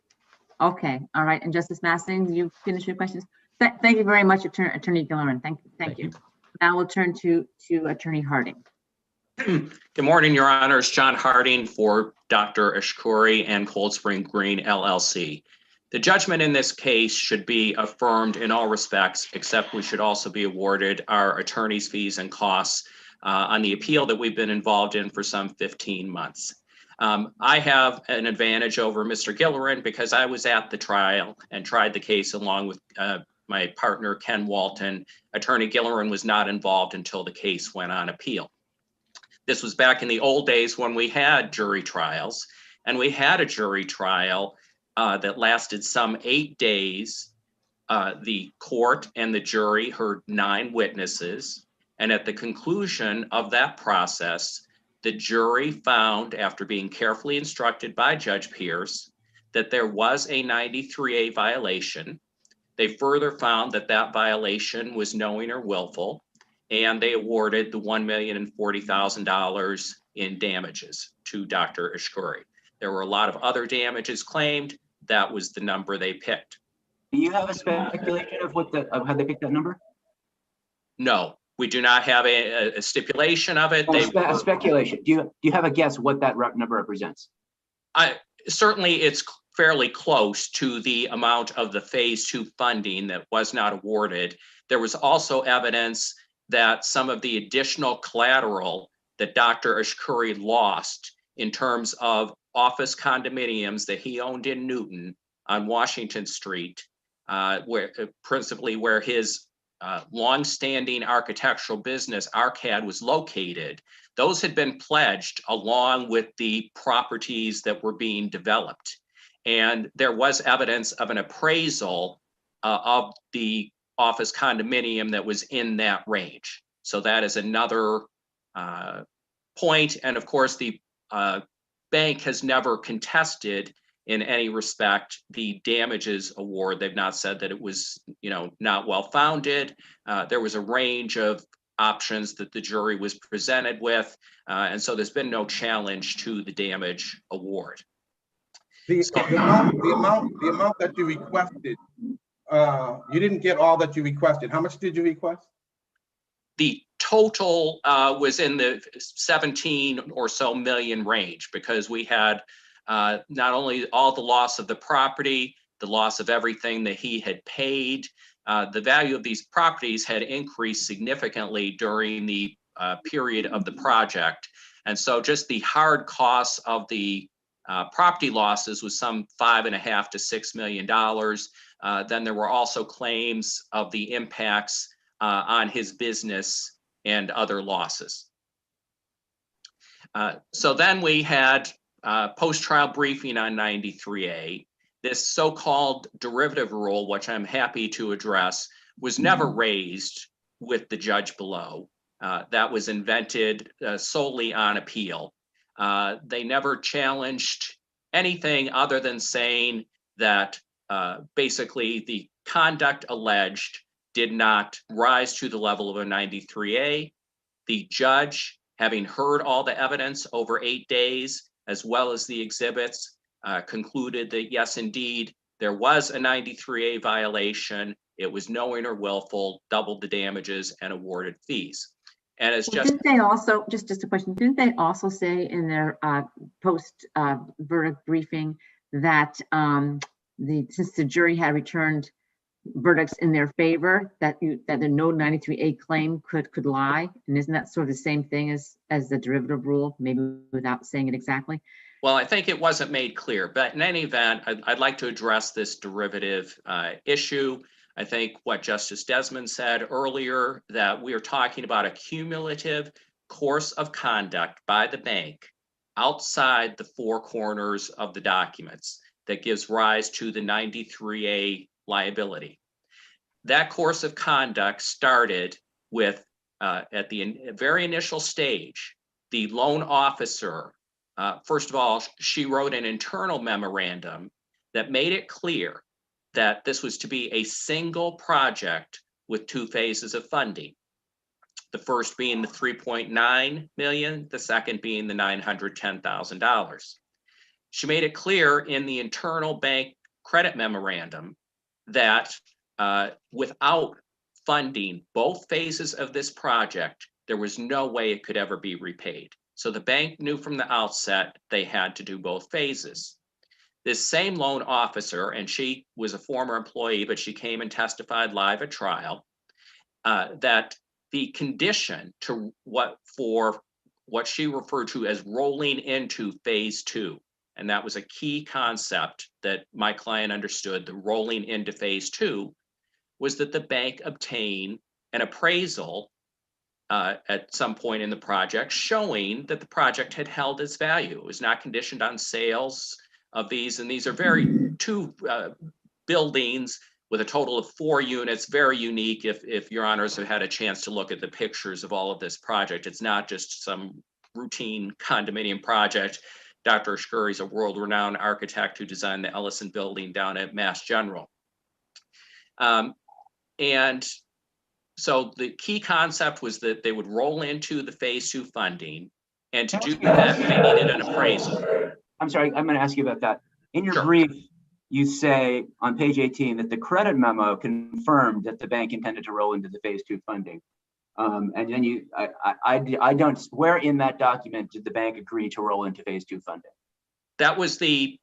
Okay, all right, and Justice Massing, you finish your questions? Thank you very much, Attorney Gilliland. Thank you. Now we'll turn to Attorney Harding. Good morning, Your Honors. John Harding for Dr. Ashkuri and Cold Spring Green, LLC. The judgment in this case should be affirmed in all respects, except we should also be awarded our attorney's fees and costs on the appeal that we've been involved in for some 15 months. I have an advantage over Mr. Gilliland because I was at the trial and tried the case along with my partner, Ken Walton. Attorney Gilliland was not involved until the case went on appeal. This was back in the old days when we had jury trials, and we had a jury trial that lasted some 8 days. The court and the jury heard 9 witnesses, and at the conclusion of that process, the jury found, after being carefully instructed by Judge Pierce, that there was a 93A violation. They further found that that violation was knowing or willful, and they awarded the $1,040,000 in damages to Dr. Ashkuri. There were a lot of other damages claimed. That was the number they picked. Do you have a speculation of how they picked that number? No, we do not have a stipulation of it. A speculation. Do you have a guess what that number represents? Certainly, it's fairly close to the amount of the phase 2 funding that was not awarded. There was also evidence that some of the additional collateral that Dr. Ashkuri lost in terms of office condominiums that he owned in Newton on Washington Street, principally where his longstanding architectural business, Arcad, was located. Those had been pledged along with the properties that were being developed. And there was evidence of an appraisal of the office condominium that was in that range. So that is another point. And of course, the bank has never contested in any respect the damages award. They've not said that it was, not well founded. There was a range of options that the jury was presented with, and so there's been no challenge to the damage award. The amount that you requested, you didn't get all that you requested. How much did you request? The total was in the 17 or so million range, because we had not only all the loss of the property, the loss of everything that he had paid. The value of these properties had increased significantly during the period of the project. And so just the hard costs of the property losses was some $5.5 to $6 million. Then there were also claims of the impacts on his business and other losses. So then we had post-trial briefing on 93A. This so-called derivative rule, which I'm happy to address, was never raised with the judge below. That was invented solely on appeal. They never challenged anything other than saying that basically the conduct alleged did not rise to the level of a 93A. The judge, having heard all the evidence over 8 days, as well as the exhibits, concluded that yes, indeed, there was a 93A violation. It was knowing or willful, doubled the damages, and awarded fees. And it's just— Didn't they also, just a question, didn't they also say in their post verdict briefing that since the jury had returned verdicts in their favor, that the no 93A claim could lie? And isn't that sort of the same thing as the derivative rule, maybe without saying it exactly? Well, I think it wasn't made clear, but in any event, I'd like to address this derivative issue. I think what Justice Desmond said earlier, that we are talking about a cumulative course of conduct by the bank outside the four corners of the documents that gives rise to the 93A liability. That course of conduct started with, at the very initial stage, the loan officer, first of all, she wrote an internal memorandum that made it clear that this was to be a single project with two phases of funding. The first being the $3.9 million, the second being the $910,000. She made it clear in the internal bank credit memorandum that without funding both phases of this project, there was no way it could ever be repaid. So the bank knew from the outset they had to do both phases. This same loan officer, and she was a former employee, but she came and testified live at trial, that the condition to what she referred to as rolling into phase two, and that was a key concept that my client understood, the rolling into phase two, was that the bank obtain an appraisal at some point in the project showing that the project had held its value. It was not conditioned on sales of these, and these are two buildings with a total of 4 units, very unique. If your honors have had a chance to look at the pictures of all of this project, it's not just some routine condominium project. Dr. Ashkuri is a world-renowned architect who designed the Ellison building down at Mass General. And so the key concept was that they would roll into the phase two funding, and to do that, they needed an appraisal. I'm sorry, I'm going to ask you about that. In your Sure. brief, you say on page 18 that the credit memo confirmed that the bank intended to roll into the phase two funding. And then I don't, where in that document did the bank agree to roll into phase two funding? That was I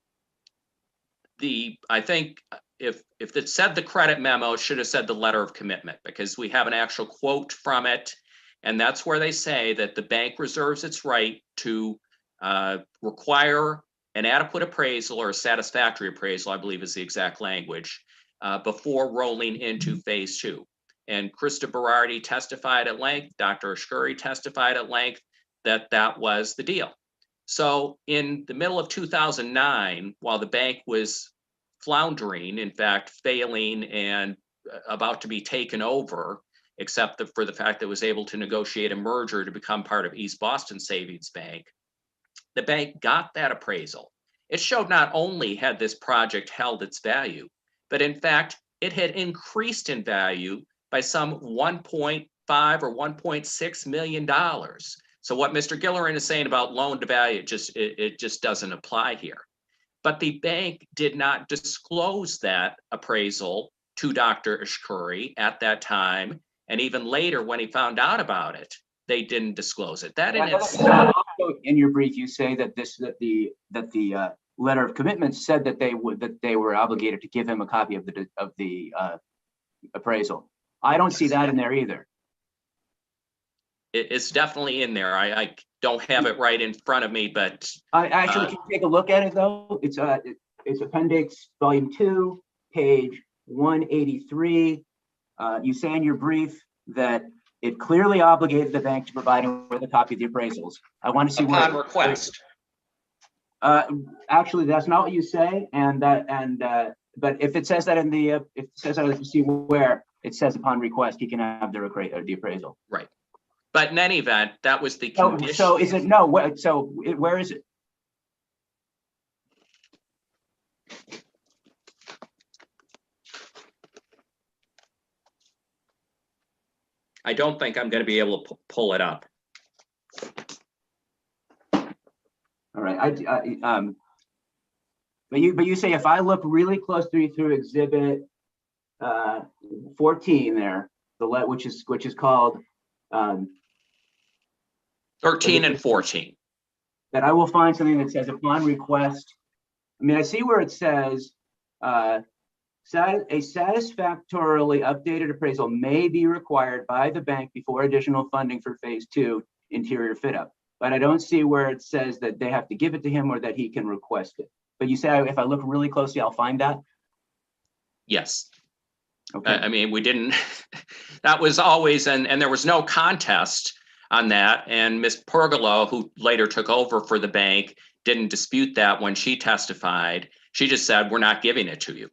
think if it said the credit memo, it should have said the letter of commitment, because we have an actual quote from it. And that's where they say that the bank reserves its right to require an adequate appraisal or a satisfactory appraisal, I believe is the exact language, before rolling into phase two. And Krista Berardi testified at length, Dr. Ashkuri testified at length that that was the deal. So in the middle of 2009, while the bank was floundering, in fact, failing and about to be taken over, except for the fact that it was able to negotiate a merger to become part of East Boston Savings Bank. The bank got that appraisal. It showed not only had this project held its value, but in fact, it had increased in value by some $1.5 or $1.6 million. So what Mr. Gillerin is saying about loan to value, it just doesn't apply here. But the bank did not disclose that appraisal to Dr. Ashkuri at that time. And even later, when he found out about it, they didn't disclose it. That in itself. Also, in your brief, you say that the letter of commitment said that they were obligated to give him a copy of the appraisal. I don't see that in there either. It's definitely in there. I don't have it right in front of me, but I actually can take a look at it though. It's appendix volume 2, page 183. You say in your brief that it clearly obligated the bank to provide him with a copy of the appraisals. I want to see upon request. Actually, that's not what you say, but if it says that in the if it says that, you see where it says upon request, he can have the appraisal. Right. But in any event, that was the condition. So is it no? Where is it? I don't think I'm going to be able to pull it up. All right. But you say if I look really closely through exhibit 14 there, which is called 13 and 14. That I will find something that says upon request. I mean, I see where it says a satisfactorily updated appraisal may be required by the bank before additional funding for phase 2 interior fit up. But I don't see where it says that they have to give it to him or that he can request it. But you say if I look really closely, I'll find that? Yes. Okay. I mean, we didn't, that was always, and there was no contest on that. And Ms. Pergolo, who later took over for the bank, didn't dispute that when she testified. She just said, we're not giving it to you.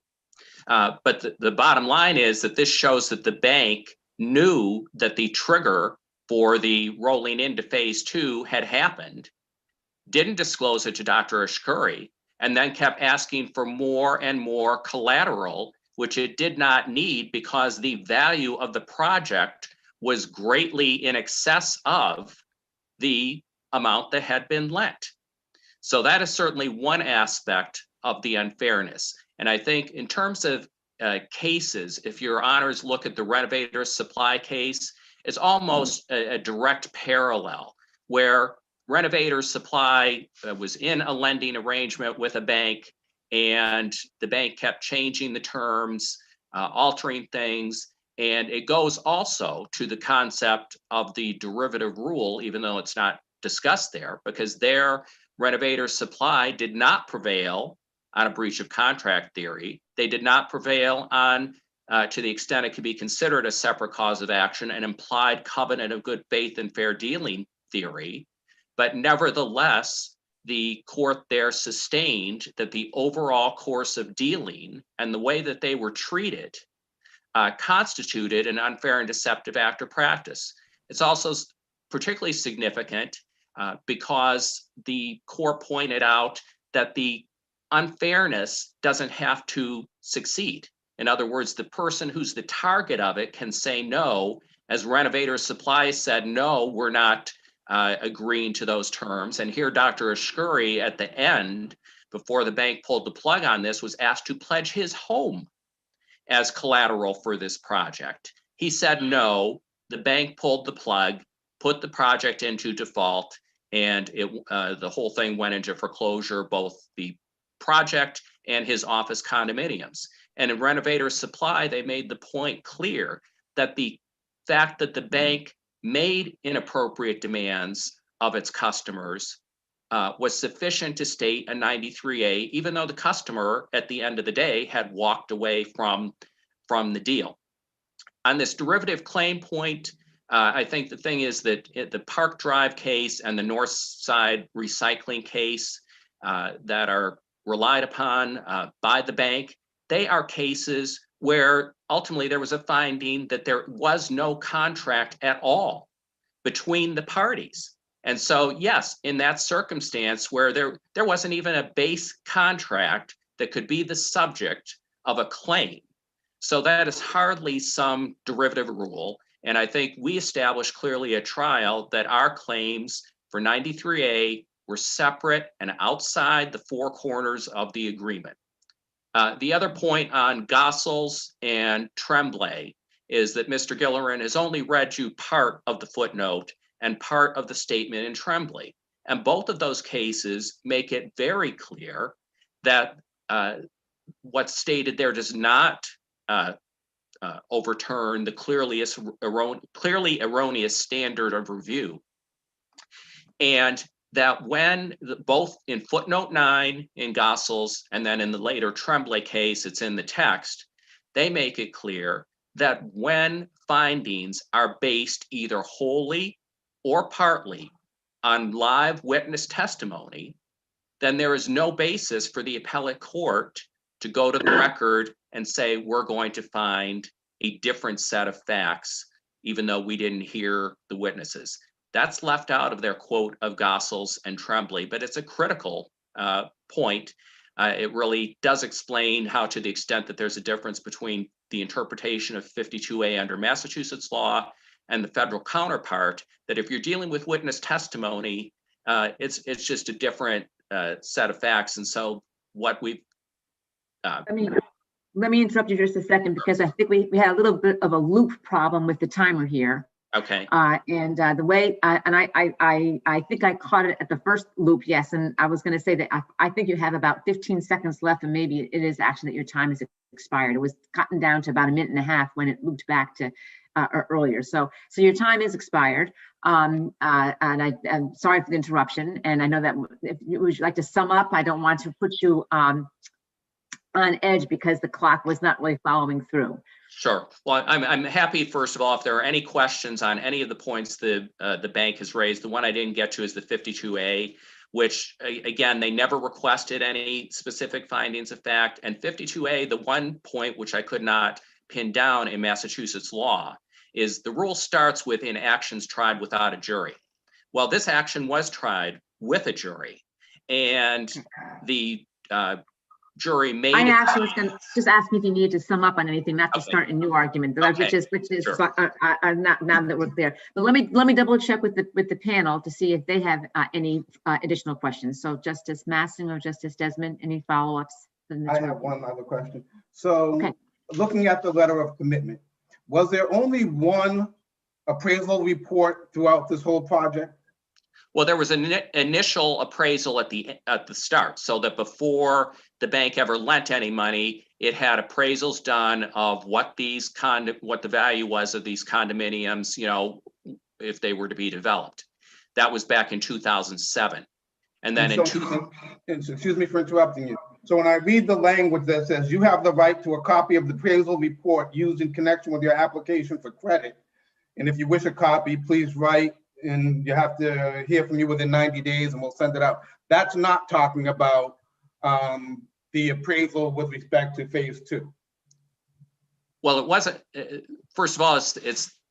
But the bottom line is that this shows that the bank knew that the trigger for the rolling into phase 2 had happened, didn't disclose it to Dr. Ashkuri, and then kept asking for more and more collateral, which it did not need because the value of the project was greatly in excess of the amount that had been lent. So that is certainly one aspect of the unfairness. And I think in terms of cases, if your honors look at the renovator supply case, it's almost a direct parallel where renovator supply was in a lending arrangement with a bank, and the bank kept changing the terms, altering things. And it goes also to the concept of the derivative rule, even though it's not discussed there, because their renovator supply did not prevail on a breach of contract theory. They did not prevail on, to the extent it could be considered a separate cause of action, an implied covenant of good faith and fair dealing theory. But nevertheless, the court there sustained that the overall course of dealing and the way that they were treated constituted an unfair and deceptive act or practice. It's also particularly significant because the court pointed out that the unfairness doesn't have to succeed. In other words, the person who's the target of it can say no, as renovator supply said, no, we're not agreeing to those terms. And here, Dr. Ashkuri at the end, before the bank pulled the plug on this, was asked to pledge his home as collateral for this project. He said no, the bank pulled the plug, put the project into default, and the whole thing went into foreclosure, both the project and his office condominiums. And in renovator supply, they made the point clear that the fact that the bank made inappropriate demands of its customers was sufficient to state a 93A, even though the customer at the end of the day had walked away from the deal. On this derivative claim point, I think the thing is that the Park Drive case and the North Side recycling case that are relied upon by the bank, they are cases where ultimately there was a finding that there was no contract at all between the parties. And so, yes, in that circumstance where there wasn't even a base contract that could be the subject of a claim. So that is hardly some derivative rule. And I think we established clearly at trial that our claims for 93A were separate and outside the four corners of the agreement. The other point on Gossels and Tremblay is that Mr. Gilleran has only read you part of the footnote and part of the statement in Tremblay. And both of those cases make it very clear that what's stated there does not overturn the clearly erroneous standard of review. And that when both in footnote 9 in Gossels and then in the later Tremblay case, it's in the text, they make it clear that when findings are based either wholly or partly on live witness testimony, then there is no basis for the appellate court to go to the record and say, we're going to find a different set of facts, even though we didn't hear the witnesses. That's left out of their quote of Gossels and Tremblay, but it's a critical point. It really does explain how, to the extent that there's a difference between the interpretation of 52A under Massachusetts law and the federal counterpart, that if you're dealing with witness testimony, it's just a different set of facts. And so what we've let me interrupt you just a second, because I think we had a little bit of a loop problem with the timer here. Okay. The way, and I think I caught it at the first loop, yes. And I was going to say that I think you have about 15 seconds left, and maybe it is actually that your time is expired. It was cutting down to about a minute and a half when it looped back to earlier. So your time is expired. And I'm sorry for the interruption. And I know that if you would like to sum up, I don't want to put you on edge because the clock was not really following through. Sure. Well, I'm happy, first of all, if there are any questions on any of the points the bank has raised. The one I didn't get to is the 52A, which, again, they never requested any specific findings of fact. And 52A, the one point which I could not pin down in Massachusetts law, is the rule starts with in actions tried without a jury. Well, this action was tried with a jury, and the jury made. I actually was going to just ask if you needed to sum up on anything, not to start a new argument, which is sure. Not now that we're clear. But let me double check with the panel to see if they have any additional questions. So Justice Massing or Justice Desmond, any follow-ups? I have one other question. So looking at the letter of commitment, was there only one appraisal report throughout this whole project? Well, there was an initial appraisal at the start, so that before the bank ever lent any money, it had appraisals done of what what the value was of these condominiums, if they were to be developed. That was back in 2007, and then excuse me for interrupting you. So when I read the language that says you have the right to a copy of the appraisal report used in connection with your application for credit, and if you wish a copy, please write. And you have to hear from you within 90 days and we'll send it out. That's not talking about the appraisal with respect to phase 2. Well, it wasn't. First of all,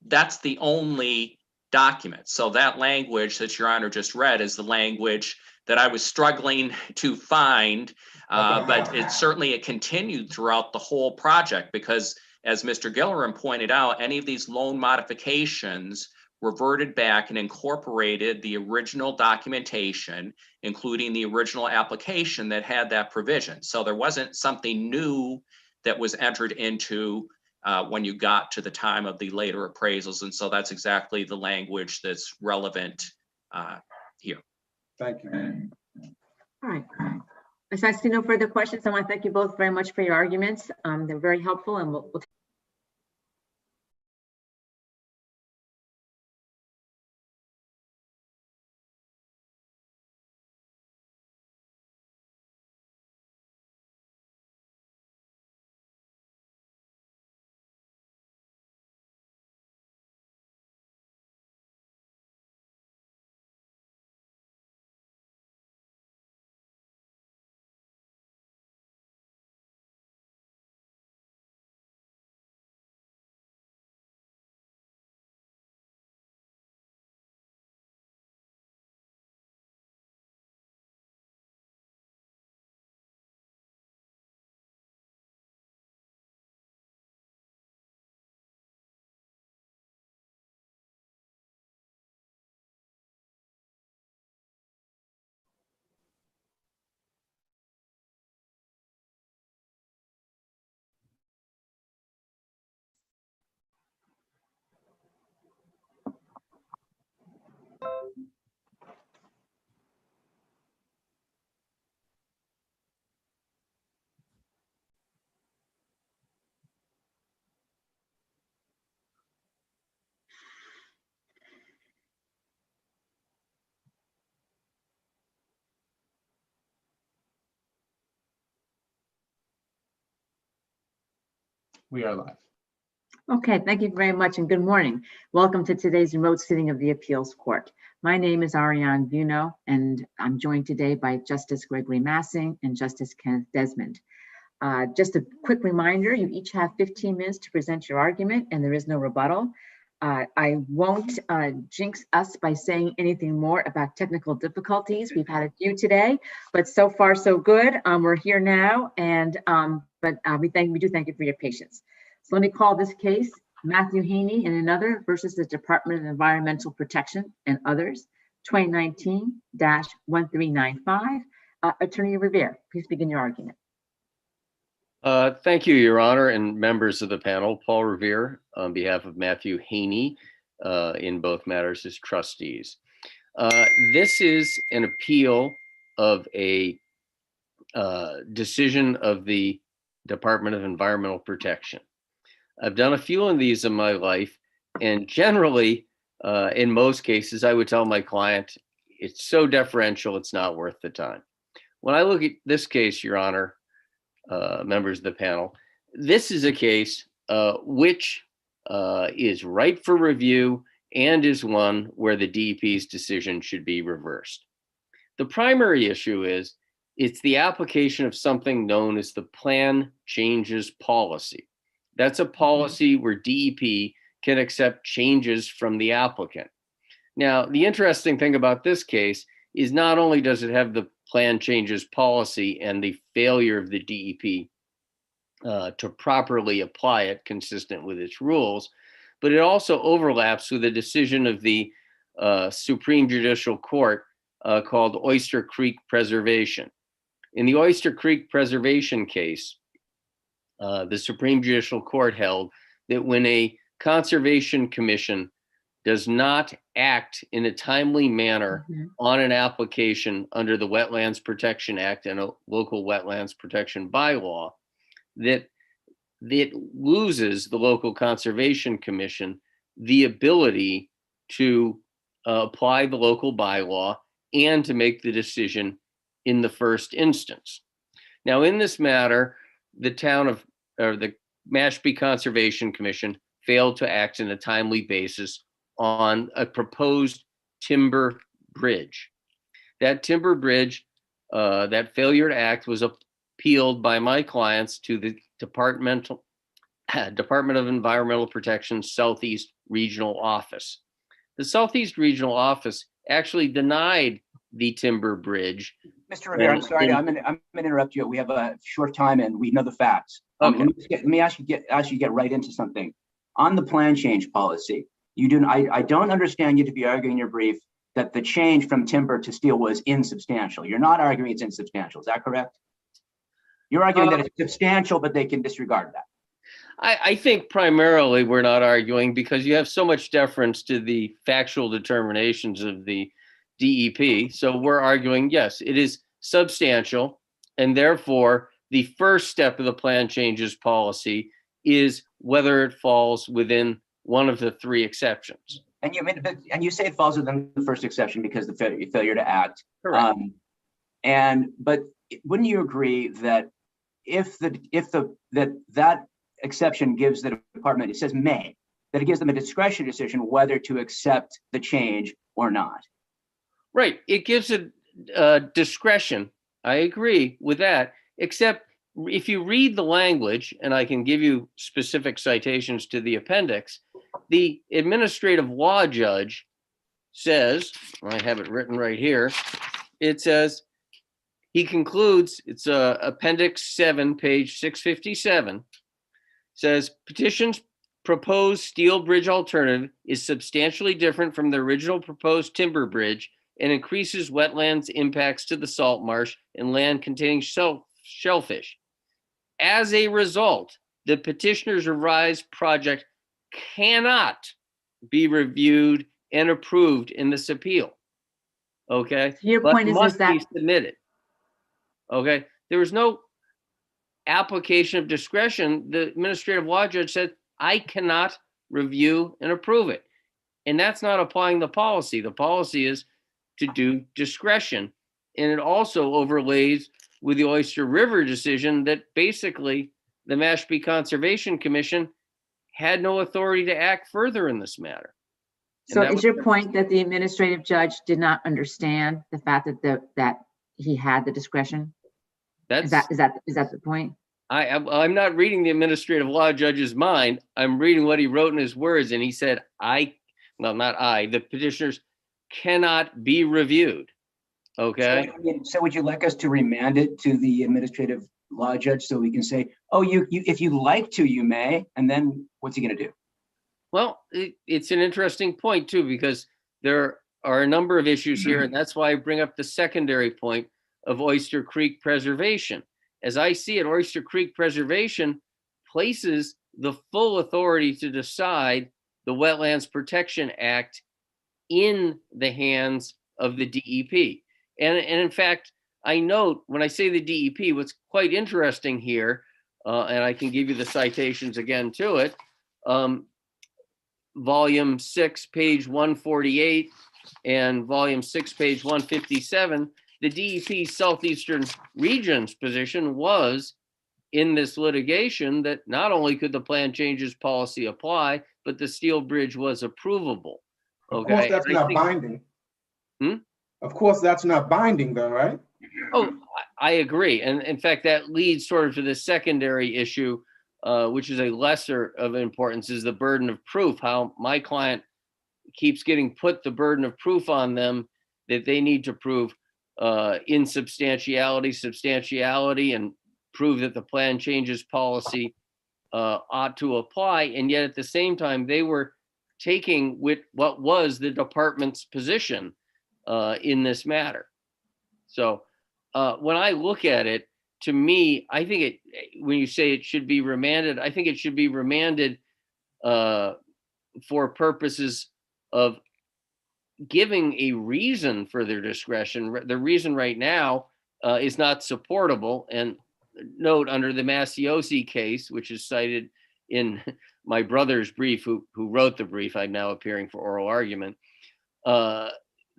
that's the only document. So that language that Your Honor just read is the language that I was struggling to find, but it continued throughout the whole project, because as Mr. Gilleran pointed out, any of these loan modifications reverted back and incorporated the original documentation, including the original application that had that provision. So there wasn't something new that was entered into when you got to the time of the later appraisals. And so that's exactly the language that's relevant here. Thank you. All right. As I see no further questions, I want to thank you both very much for your arguments. They're very helpful, and we'll We are live. Okay, thank you very much and good morning. Welcome to today's remote sitting of the Appeals Court. My name is Ariane Vuno, and I'm joined today by Justice Gregory Massing and Justice Kenneth Desmond. Just a quick reminder, you each have 15 minutes to present your argument and there is no rebuttal. I won't jinx us by saying anything more about technical difficulties. We've had a few today, but so far so good. We're here now, and we do thank you for your patience. So let me call this case Matthew Haney and another versus the Department of Environmental Protection and others, 2019-1395. Attorney Revere, please begin your argument. Thank you, Your Honor, and members of the panel. Paul Revere on behalf of Matthew Haney in both matters as trustees. This is an appeal of a decision of the Department of Environmental Protection. I've done a few of these in my life, and generally, in most cases, I would tell my client, it's so deferential, it's not worth the time. When I look at this case, Your Honor, members of the panel, this is a case which is ripe for review and is one where the DEP's decision should be reversed. The primary issue is it's the application of something known as the plan changes policy. That's a policy where DEP can accept changes from the applicant. Now, the interesting thing about this case is not only does it have the plan changes policy and the failure of the DEP to properly apply it consistent with its rules, but it also overlaps with a decision of the Supreme Judicial Court called Oyster Creek Preservation. In the Oyster Creek Preservation case, the Supreme Judicial Court held that when a conservation commission does not act in a timely manner on an application under the Wetlands Protection Act and a local wetlands protection bylaw, that it loses the local conservation commission the ability to apply the local bylaw and to make the decision in the first instance. Now, in this matter, the Mashpee Conservation Commission failed to act in a timely basis on a proposed timber bridge. That timber bridge, that failure to act was appealed by my clients to the Department of Environmental Protection Southeast Regional Office. The Southeast Regional Office actually denied the timber bridge. Mr. Rivera, I'm sorry, I'm gonna interrupt you. We have a short time and we know the facts. Okay. Let me ask you get right into something. On the plan change policy, I don't understand you to be arguing in your brief that the change from timber to steel was insubstantial. You're not arguing it's insubstantial, is that correct? You're arguing that it's substantial, but they can disregard that. I think primarily we're not arguing because you have so much deference to the factual determinations of the DEP. So we're arguing, yes, it is substantial. And therefore, the first step of the plan changes policy is whether it falls within one of the three exceptions. And you say it falls within the first exception because the failure to act. Correct. But wouldn't you agree that if that exception gives the department, it says may, that it gives them a discretion decision whether to accept the change or not? Right. It gives it discretion. I agree with that, except if you read the language, and I can give you specific citations to the appendix, the administrative law judge says, I have it written right here, it says, he concludes, it's appendix 7, page 657, says, petition's proposed steel bridge alternative is substantially different from the original proposed timber bridge and increases wetlands impacts to the salt marsh and land containing shellfish. As a result, the petitioner's revised project cannot be reviewed and approved in this appeal. Okay. Your But point is must that be submitted. Okay. There was no application of discretion. The administrative law judge said, I cannot review and approve it. And that's not applying the policy. The policy is to do discretion. And it also overlays with the Oyster River decision that basically the Mashpee Conservation Commission had no authority to act further in this matter. So that is was your the- point that the administrative judge did not understand the fact that he had the discretion? Is That's that the point? I'm not reading the administrative law judge's mind. I'm reading what he wrote in his words, and he said, the petitioners cannot be reviewed. Okay. So would you like us to remand it to the administrative law judge so we can say, oh, you if you like to, you may, and then what's he going to do? Well, it's an interesting point too, because there are a number of issues here, and that's why I bring up the secondary point of Oyster Creek preservation. As I see it, Oyster Creek preservation places the full authority to decide the Wetlands Protection Act in the hands of the DEP. And in fact, I note when I say the DEP, what's quite interesting here, and I can give you the citations again to it, volume 6, page 148, and volume 6, page 157, the DEP Southeastern Region's position was in this litigation that not only could the plan changes policy apply, but the steel bridge was approvable. Of course, that's not binding. Of course, that's not binding though, right? Oh, I agree. And in fact, that leads sort of to the secondary issue, which is a lesser of importance, is the burden of proof, how my client keeps getting put the burden of proof on them that they need to prove insubstantiality, substantiality, and prove that the plan changes policy ought to apply. And yet at the same time, they were taking with what was the department's position in this matter. So when I look at it, to me, I think when you say it should be remanded, I think it should be remanded for purposes of giving a reason for their discretion. The reason right now is not supportable. And note, under the Masiosi case, which is cited in my brother's brief, who wrote the brief, I'm now appearing for oral argument,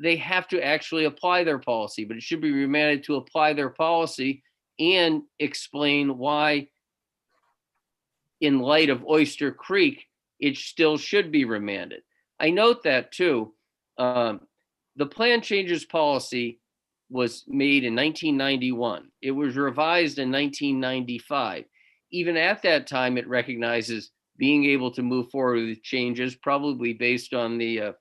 they have to actually apply their policy, but it should be remanded to apply their policy and explain why, in light of Oyster Creek, it still should be remanded. I note that too. The plan changes policy was made in 1991. It was revised in 1995. Even at that time, it recognizes being able to move forward with changes, probably based on the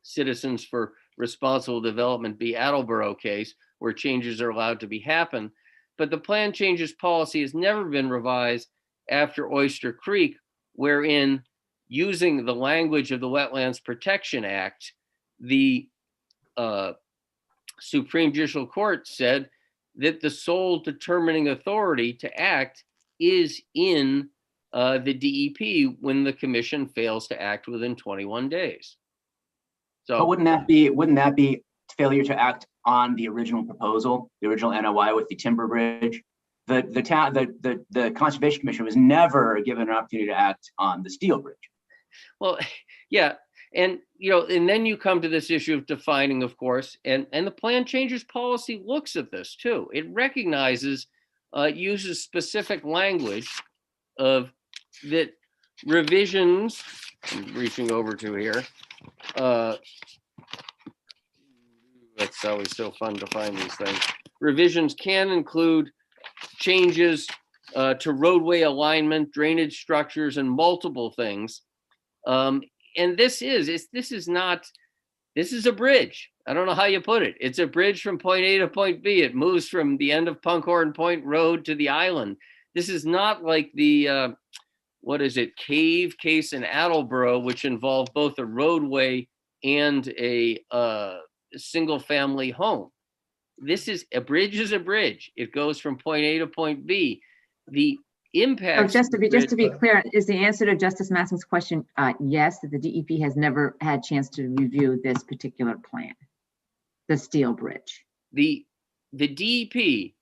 Citizens for Responsible Development v. Attleboro case, where changes are allowed to be happen. But the plan changes policy has never been revised after Oyster Creek, wherein, using the language of the Wetlands Protection Act, the Supreme Judicial Court said that the sole determining authority to act is in the DEP when the commission fails to act within 21 days. So, but wouldn't that be failure to act on the original proposal, the original NOI with the timber bridge? The Conservation Commission was never given an opportunity to act on the steel bridge. Well, yeah. And, and then you come to this issue of defining, of course, and the plan changes policy looks at this too. It recognizes, uses specific language of that revisions, I'm reaching over to here. That's always so fun to find these things. Revisions can include changes to roadway alignment, drainage structures, and multiple things. And this is a bridge. I don't know how you put it. It's a bridge from point A to point B. It moves from the end of Punkhorn Point Road to the island. This is not like the, Cave case in Attleboro, which involved both a roadway and a single family home. A bridge is a bridge. It goes from point A to point B. The impact. So just to be clear, is the answer to Justice Massing's question yes, that the DEP has never had a chance to review this particular plan, the steel bridge? The DEP,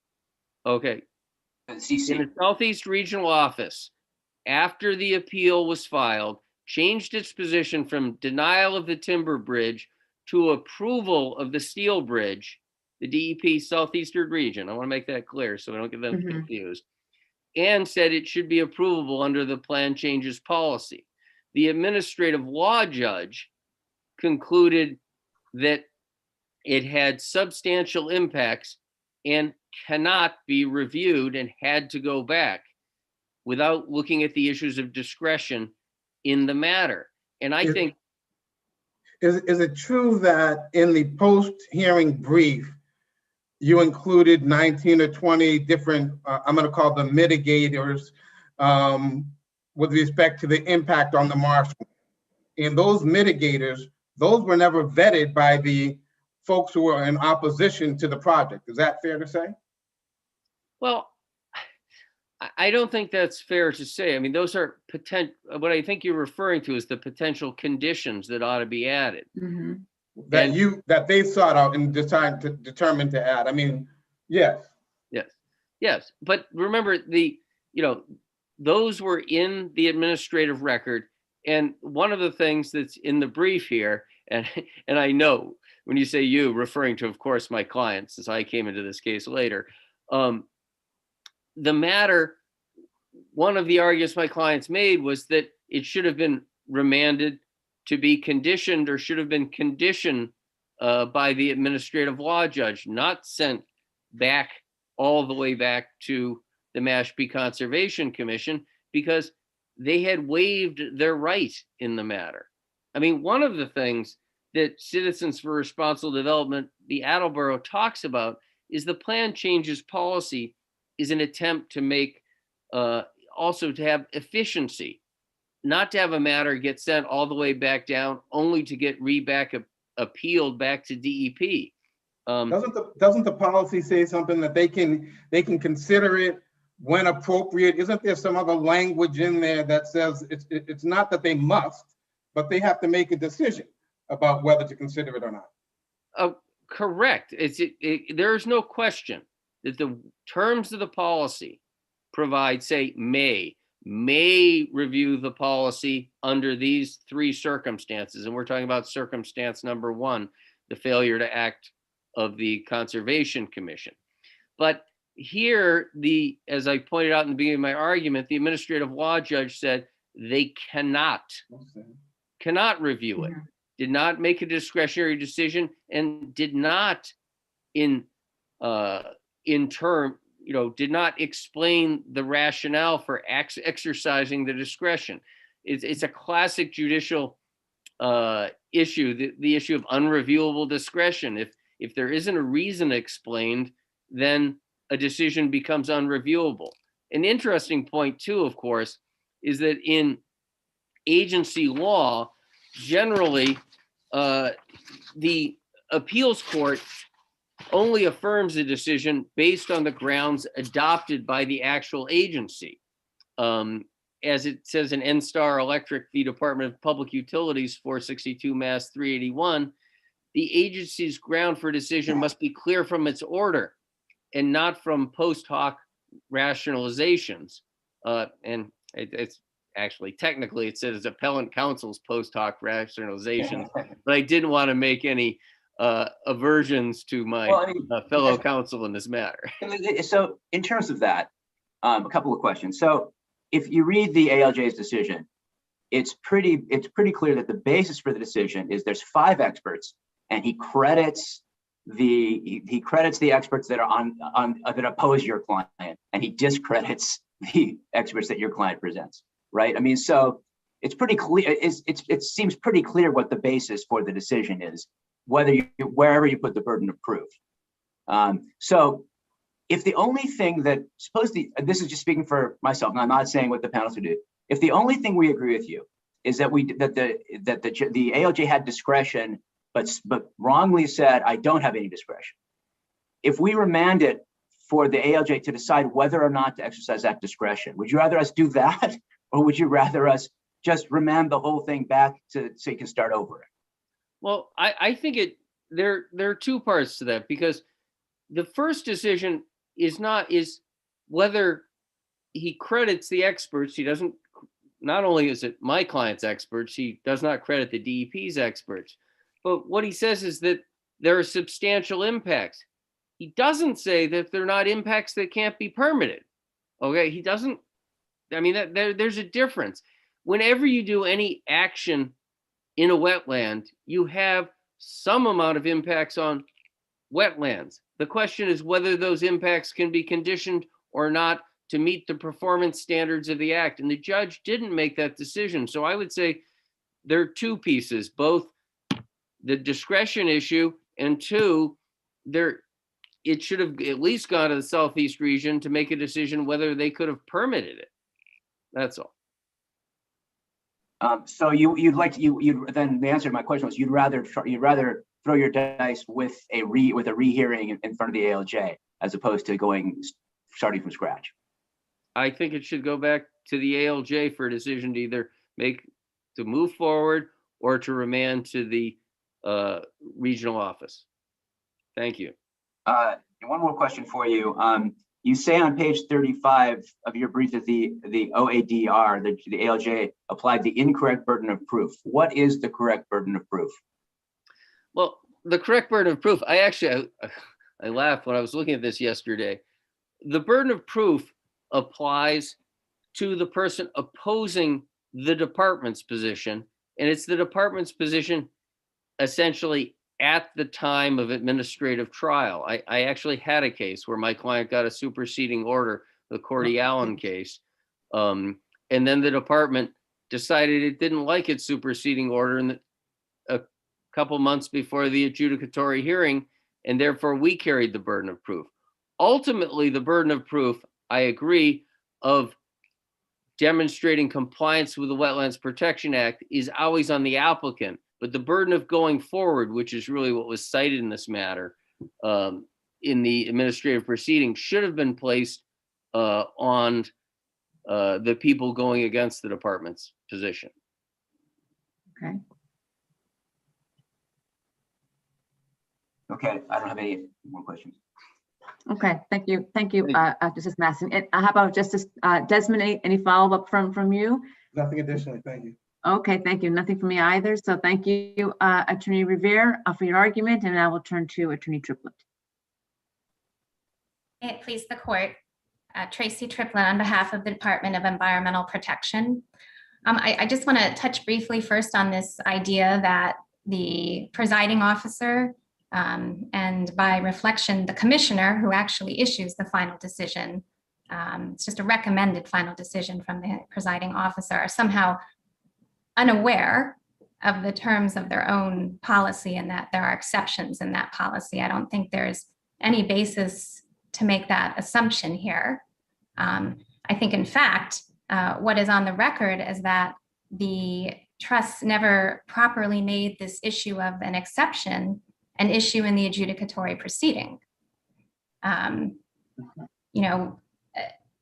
okay, in the Southeast Regional Office, after the appeal was filed, changed its position from denial of the timber bridge to approval of the steel bridge. The DEP Southeastern Region, I want to make that clear so we don't get them confused, and said it should be approvable under the plan changes policy. The administrative law judge concluded that it had substantial impacts and cannot be reviewed and had to go back without looking at the issues of discretion in the matter. And I think. Is it true that in the post-hearing brief, you included 19 or 20 different, I'm going to call them mitigators, with respect to the impact on the marshal? And those mitigators, those were never vetted by the folks who were in opposition to the project. Is that fair to say? Well, I don't think that's fair to say. I mean, those are what I think you're referring to is the potential conditions that ought to be added. Mm-hmm. That they sought out and determined to add. I mean, yes. Yes. But remember, those were in the administrative record. And one of the things that's in the brief here, and I know when you say you, referring to, of course, my clients, as I came into this case later, the matter, one of the arguments my clients made was that it should have been remanded to be conditioned, or should have been conditioned by the administrative law judge, not sent back all the way back to the Mashpee Conservation Commission, because they had waived their right in the matter. I mean, one of the things that Citizens for Responsible Development, the Attleboro, talks about is the plan changes policy is an attempt to make, also to have efficiency, not to have a matter get sent all the way back down, only to get appealed back to DEP. Doesn't the policy say something that they can consider it when appropriate? Isn't there some other language in there that says it's not that they must, but they have to make a decision about whether to consider it or not? Correct. There's no question that the terms of the policy provide, say, may review the policy under these three circumstances. And we're talking about circumstance number one, the failure to act of the Conservation Commission. But here, as I pointed out in the beginning of my argument, the administrative law judge said they cannot review it, did not make a discretionary decision, and did not did not explain the rationale for exercising the discretion. It's a classic judicial issue, the issue of unreviewable discretion. If there isn't a reason explained, then a decision becomes unreviewable. An interesting point too, of course, is that in agency law, generally, the appeals court only affirms a decision based on the grounds adopted by the actual agency. As it says in NSTAR Electric v. Department of Public Utilities 462 Mass 381, the agency's ground for decision must be clear from its order and not from post hoc rationalizations. And it's actually, technically, it says appellant counsel's post hoc rationalizations, but I didn't want to make any aversions to my fellow counsel in this matter. So in terms of that, a couple of questions. So if you read the ALJ's decision, it's pretty clear that the basis for the decision is there's 5 experts, and he credits the experts that are that oppose your client, and he discredits the experts that your client presents, right? I mean, so it's pretty clear. It seems pretty clear what the basis for the decision is, wherever you put the burden of proof. So if the only thing that this is just speaking for myself, and I'm not saying what the panelists would do. If the only thing we agree with you is that the ALJ had discretion, but wrongly said, I don't have any discretion. If we remand it for the ALJ to decide whether or not to exercise that discretion, would you rather us do that, or would you rather us just remand the whole thing back so you can start over it? Well, I think there are 2 parts to that, because the first decision is whether he credits the experts. He doesn't, not only is it my client's experts, he does not credit the DEP's experts, but what he says is that there are substantial impacts. He doesn't say that they're not impacts that can't be permitted. Okay, he doesn't, I mean, there's a difference. Whenever you do any action in a wetland, you have some amount of impacts on wetlands. The question is whether those impacts can be conditioned or not to meet the performance standards of the act. And the judge didn't make that decision. So I would say there are two pieces, both the discretion issue and two, it should have at least gone to the Southeast region to make a decision whether they could have permitted it. That's all. So then the answer to my question was you'd rather throw your dice with a rehearing in front of the ALJ as opposed to starting from scratch. I think it should go back to the ALJ for a decision to either to move forward or to remand to the regional office. Thank you. One more question for you. You say on page 35 of your brief that the OADR, the ALJ, applied the incorrect burden of proof. What is the correct burden of proof? Well, the correct burden of proof, I laughed when I was looking at this yesterday. The burden of proof applies to the person opposing the department's position, and it's the department's position essentially at the time of administrative trial. I actually had a case where my client got a superseding order, the Cordy Allen case. And then the department decided it didn't like its superseding order in a couple months before the adjudicatory hearing, and therefore we carried the burden of proof. Ultimately, the burden of proof, I agree, of demonstrating compliance with the Wetlands Protection Act is always on the applicant. But the burden of going forward, which is really what was cited in this matter in the administrative proceeding, should have been placed on the people going against the department's position. Okay. Okay, I don't have any more questions. Okay, thank you, Justice Masson. And how about Justice Desmond? Any follow-up from you? Nothing additionally, thank you. Okay, thank you. Nothing from me either. So thank you, Attorney Rivera, for your argument, and I will turn to Attorney Triplett. May it please the court. Tracy Triplett on behalf of the Department of Environmental Protection. I just want to touch briefly first on this idea that the presiding officer and by reflection, the commissioner who actually issues the final decision, it's just a recommended final decision from the presiding officer, are somehow unaware of the terms of their own policy and that there are exceptions in that policy. I don't think there's any basis to make that assumption here. I think, in fact, what is on the record is that the trust never properly made this issue of an exception an issue in the adjudicatory proceeding.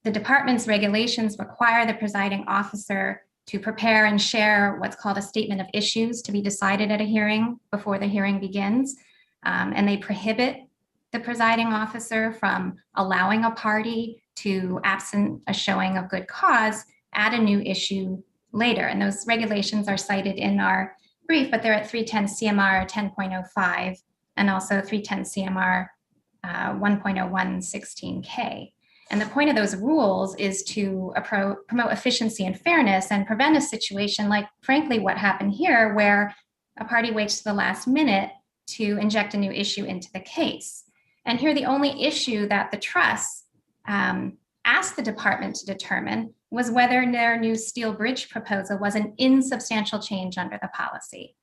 The department's regulations require the presiding officer to prepare and share what's called a statement of issues to be decided at a hearing before the hearing begins. And they prohibit the presiding officer from allowing a party to, absent a showing of good cause, add a new issue later. And those regulations are cited in our brief, but they're at 310 CMR 10.05 and also 310 CMR 1.0116K. And the point of those rules is to promote efficiency and fairness and prevent a situation like, frankly, what happened here, where a party waits to the last minute to inject a new issue into the case. And here, the only issue that the trust asked the department to determine was whether their new steel bridge proposal was an insubstantial change under the policy.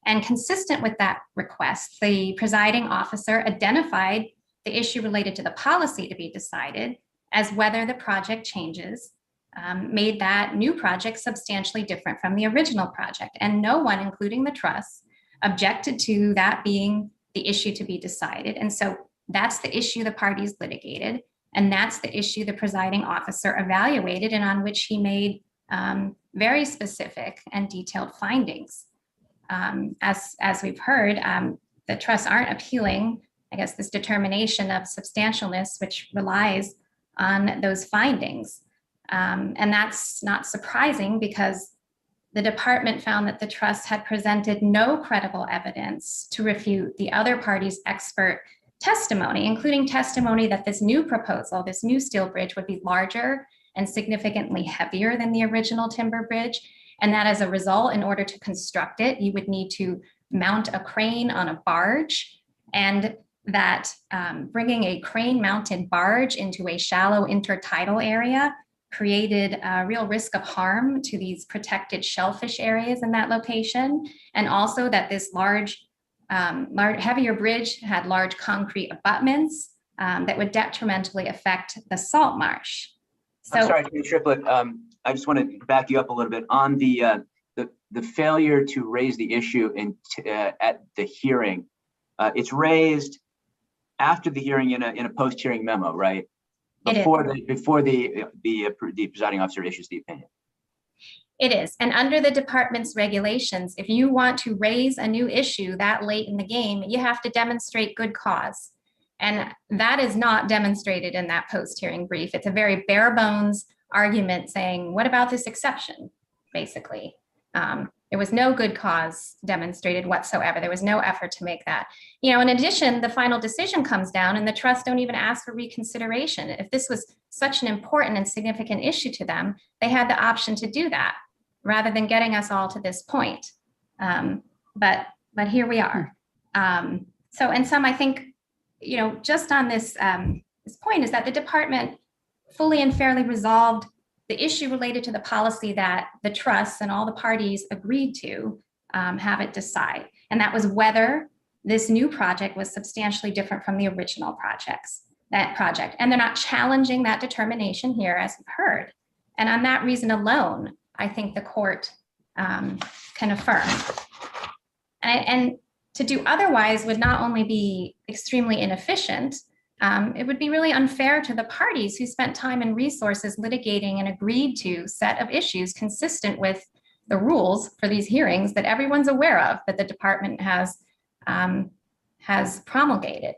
And consistent with that request, the presiding officer identified the issue related to the policy to be decided as whether the project changes made that new project substantially different from the original project. And no one, including the trust, objected to that being the issue to be decided. And so that's the issue the parties litigated. And that's the issue the presiding officer evaluated and on which he made very specific and detailed findings. As we've heard, the trusts aren't appealing, I guess, this determination of substantialness, which relies on those findings. And that's not surprising because the department found that the trust had presented no credible evidence to refute the other party's expert testimony, including testimony that this new proposal, this new steel bridge, would be larger and significantly heavier than the original timber bridge. And that as a result, in order to construct it, you would need to mount a crane on a barge, and that bringing a crane mounted barge into a shallow intertidal area created a real risk of harm to these protected shellfish areas in that location. And also that this heavier bridge had large concrete abutments that would detrimentally affect the salt marsh. So, I'm sorry, Attorney Triplett, I just want to back you up a little bit on the failure to raise the issue at the hearing. It's raised after the hearing in a post-hearing memo, right? Before the presiding officer issues the opinion. It is. And under the department's regulations, if you want to raise a new issue that late in the game, you have to demonstrate good cause. And that is not demonstrated in that post-hearing brief. It's a very bare bones argument saying, what about this exception, basically? There was no good cause demonstrated whatsoever. There was no effort to make that. You know, in addition, the final decision comes down and the trust don't even ask for reconsideration. If this was such an important and significant issue to them, they had the option to do that rather than getting us all to this point. But here we are. So in sum, I think, you know, just on this, this point is that the department fully and fairly resolved the issue related to the policy that the trusts and all the parties agreed to have it decide. And that was whether this new project was substantially different from the original project. And they're not challenging that determination here, as we've heard. And on that reason alone, I think the court can affirm. And to do otherwise would not only be extremely inefficient, it would be really unfair to the parties who spent time and resources litigating an agreed to set of issues consistent with the rules for these hearings that everyone's aware of, that the department has promulgated.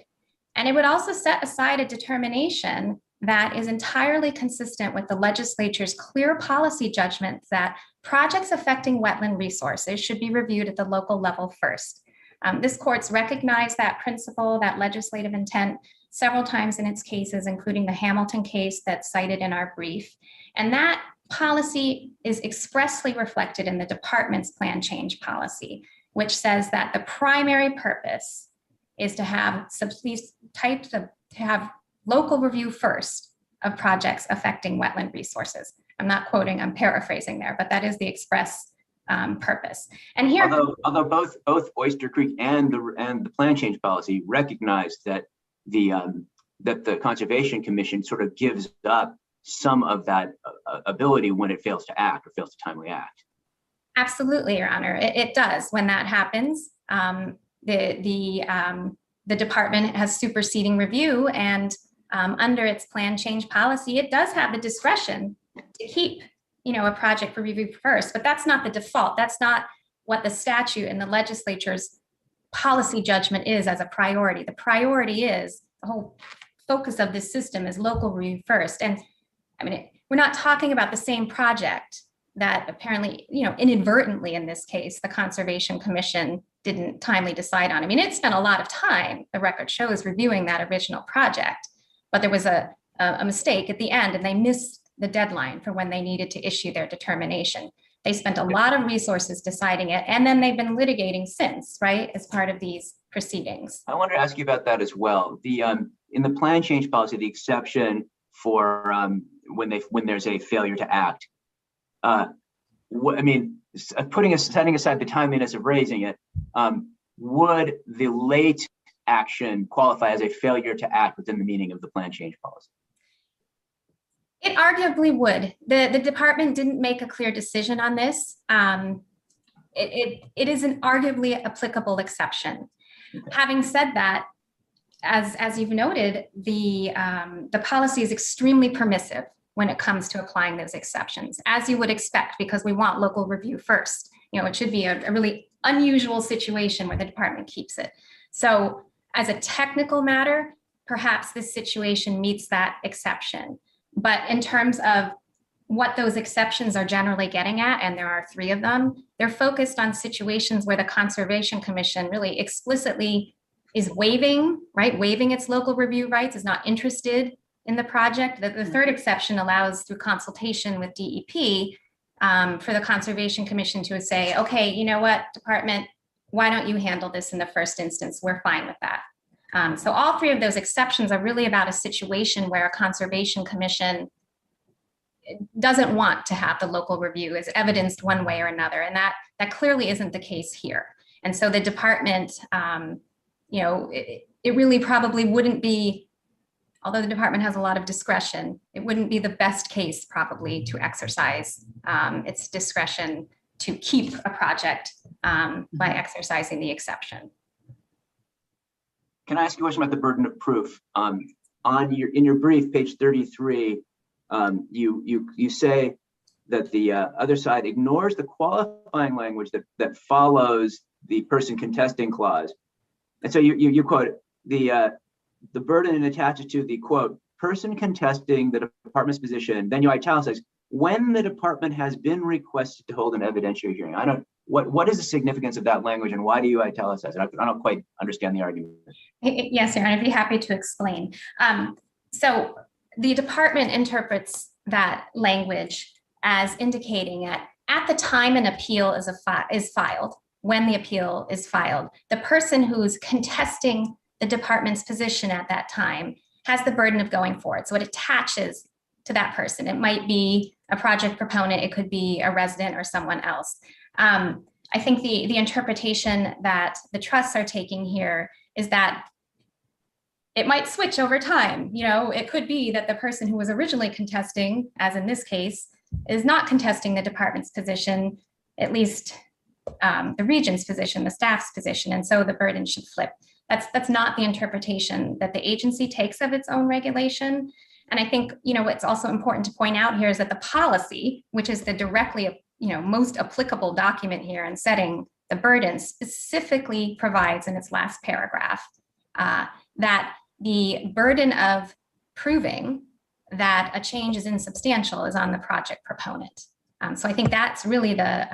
And it would also set aside a determination that is entirely consistent with the legislature's clear policy judgment that projects affecting wetland resources should be reviewed at the local level first. This court's recognized that principle, that legislative intent, several times in its cases, including the Hamilton case that's cited in our brief. And that policy is expressly reflected in the department's plan change policy, which says that the primary purpose is to have local review first of projects affecting wetland resources. I'm not quoting, I'm paraphrasing there, but that is the express purpose. And here, although both Oyster Creek and the plan change policy recognize that the Conservation Commission sort of gives up some of that ability when it fails to act or fails to timely act. Absolutely, Your Honor, it does. When that happens, the department has superseding review, and under its plan change policy, it does have the discretion to keep, you know, a project for review first. But that's not the default. That's not what the statute and the legislature's policy judgment is as a priority. The priority is, the whole focus of this system is local review first. And I mean, we're not talking about the same project that apparently, you know, inadvertently in this case, the Conservation Commission didn't timely decide on. I mean, it spent a lot of time, the record shows, reviewing that original project, but there was a mistake at the end and they missed the deadline for when they needed to issue their determination. They spent a lot of resources deciding it, and then they've been litigating since, right, as part of these proceedings. I wanted to ask you about that as well. The in the plan change policy, the exception for when there's a failure to act. Setting aside the timeliness of raising it, would the late action qualify as a failure to act within the meaning of the plan change policy? It arguably would. The department didn't make a clear decision on this. It is an arguably applicable exception. Okay. Having said that, as you've noted, the policy is extremely permissive when it comes to applying those exceptions, as you would expect, because we want local review first. You know, it should be a really unusual situation where the department keeps it. So as a technical matter, perhaps this situation meets that exception. But in terms of what those exceptions are generally getting at, and there are 3 of them, they're focused on situations where the Conservation Commission really explicitly is waiving, right? Waiving its local review rights, is not interested in the project. The third exception allows, through consultation with DEP, for the Conservation Commission to say, okay, you know what, department, why don't you handle this in the first instance? We're fine with that. So all three of those exceptions are really about a situation where a Conservation Commission doesn't want to have the local review as evidenced one way or another. And that clearly isn't the case here. And so the department, it really probably wouldn't be, although the department has a lot of discretion, it wouldn't be the best case probably to exercise its discretion to keep a project by exercising the exception. Can I ask you a question about the burden of proof? In your brief, page 33, you say that the other side ignores the qualifying language that follows the person contesting clause. And so you quote, the burden attaches to the quote, person contesting the department's position, then you italicize, when the department has been requested to hold an evidentiary hearing. What is the significance of that language and why do you italicize it? I don't quite understand the argument. Yes, Aaron, I'd be happy to explain. So the department interprets that language as indicating at the time an appeal is filed, when the appeal is filed, the person who's contesting the department's position at that time has the burden of going forward. So it attaches to that person. It might be a project proponent, it could be a resident or someone else. I think the interpretation that the trusts are taking here is that it might switch over time. It could be that the person who was originally contesting, as in this case, is not contesting the department's position, at least the region's position, the staff's position, and so the burden should flip. That's not the interpretation that the agency takes of its own regulation. And I think, what's also important to point out here is that the policy, which is the directly, most applicable document here in setting the burden, specifically provides in its last paragraph that the burden of proving that a change is insubstantial is on the project proponent. So I think that's really that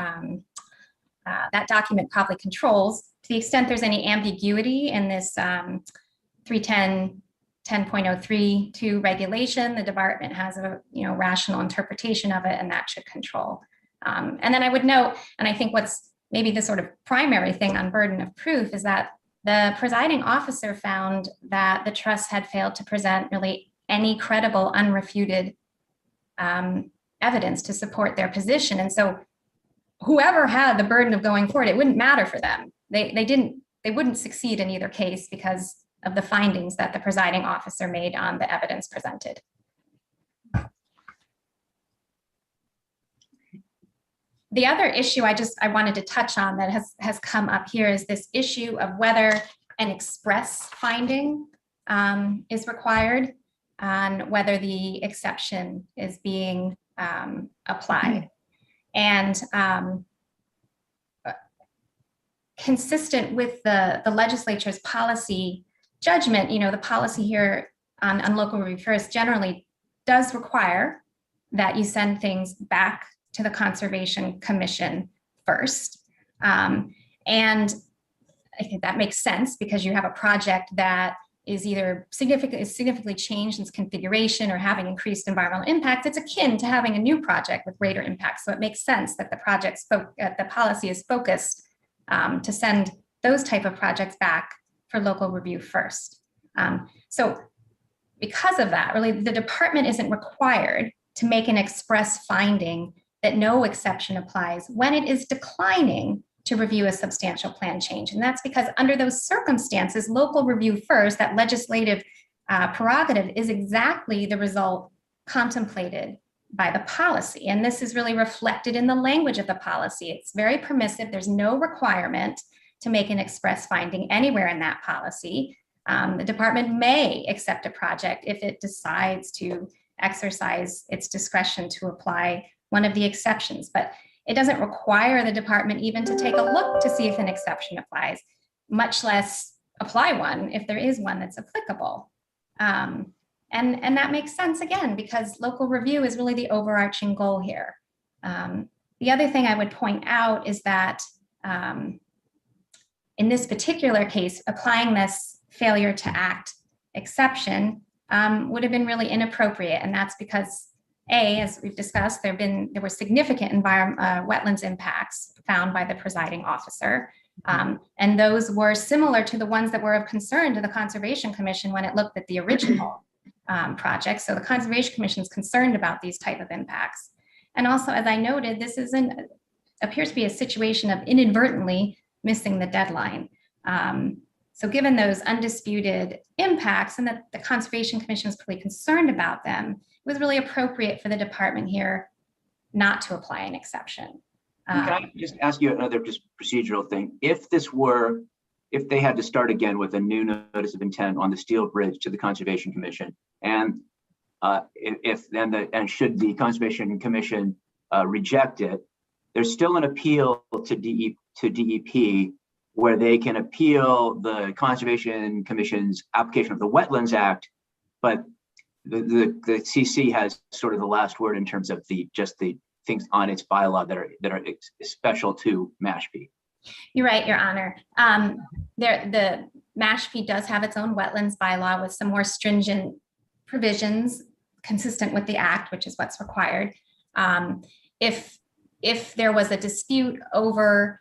document probably controls, to the extent there's any ambiguity in this 310.10.03 regulation, the department has a rational interpretation of it, and that should control. And then I would note, and I think what's maybe the sort of primary thing on burden of proof is that the presiding officer found that the trust had failed to present really any credible, unrefuted evidence to support their position. And so whoever had the burden of going forward, it wouldn't matter for them. They wouldn't succeed in either case because of the findings that the presiding officer made on the evidence presented. The other issue I wanted to touch on that has come up here is this issue of whether an express finding is required on whether the exception is being applied. And consistent with the legislature's policy judgment, the policy here on local review first generally does require that you send things back to the Conservation Commission first. And I think that makes sense because you have a project that is either significantly changed in its configuration or having increased environmental impacts. It's akin to having a new project with greater impact. So it makes sense that the policy is focused to send those type of projects back for local review first. So because of that, really the department isn't required to make an express finding that no exception applies when it is declining to review a substantial plan change. And that's because under those circumstances, local review first, that legislative prerogative, is exactly the result contemplated by the policy. And this is really reflected in the language of the policy. It's very permissive. There's no requirement to make an express finding anywhere in that policy. The department may accept a project if it decides to exercise its discretion to apply one of the exceptions, but it doesn't require the department even to take a look to see if an exception applies, much less apply one if there is one that's applicable. And that makes sense, again, because local review is really the overarching goal here. The other thing I would point out is that in this particular case, applying this failure to act exception would have been really inappropriate. And that's because, A, as we've discussed, there were significant wetlands impacts found by the presiding officer. And those were similar to the ones that were of concern to the Conservation Commission when it looked at the original project. So the Conservation Commission is concerned about these type of impacts. And also, as I noted, this appears to be a situation of inadvertently missing the deadline. So given those undisputed impacts and that the Conservation Commission was pretty concerned about them, it was really appropriate for the department here not to apply an exception. Can I just ask you another just procedural thing? If they had to start again with a new notice of intent on the steel bridge to the Conservation Commission, and should the Conservation Commission reject it, there's still an appeal to DEP where they can appeal the Conservation Commission's application of the Wetlands Act, but the CC has sort of the last word in terms of the things on its bylaw that are special to Mashpee. You're right, Your Honor. The Mashpee does have its own wetlands bylaw with some more stringent provisions consistent with the act, which is what's required. If there was a dispute over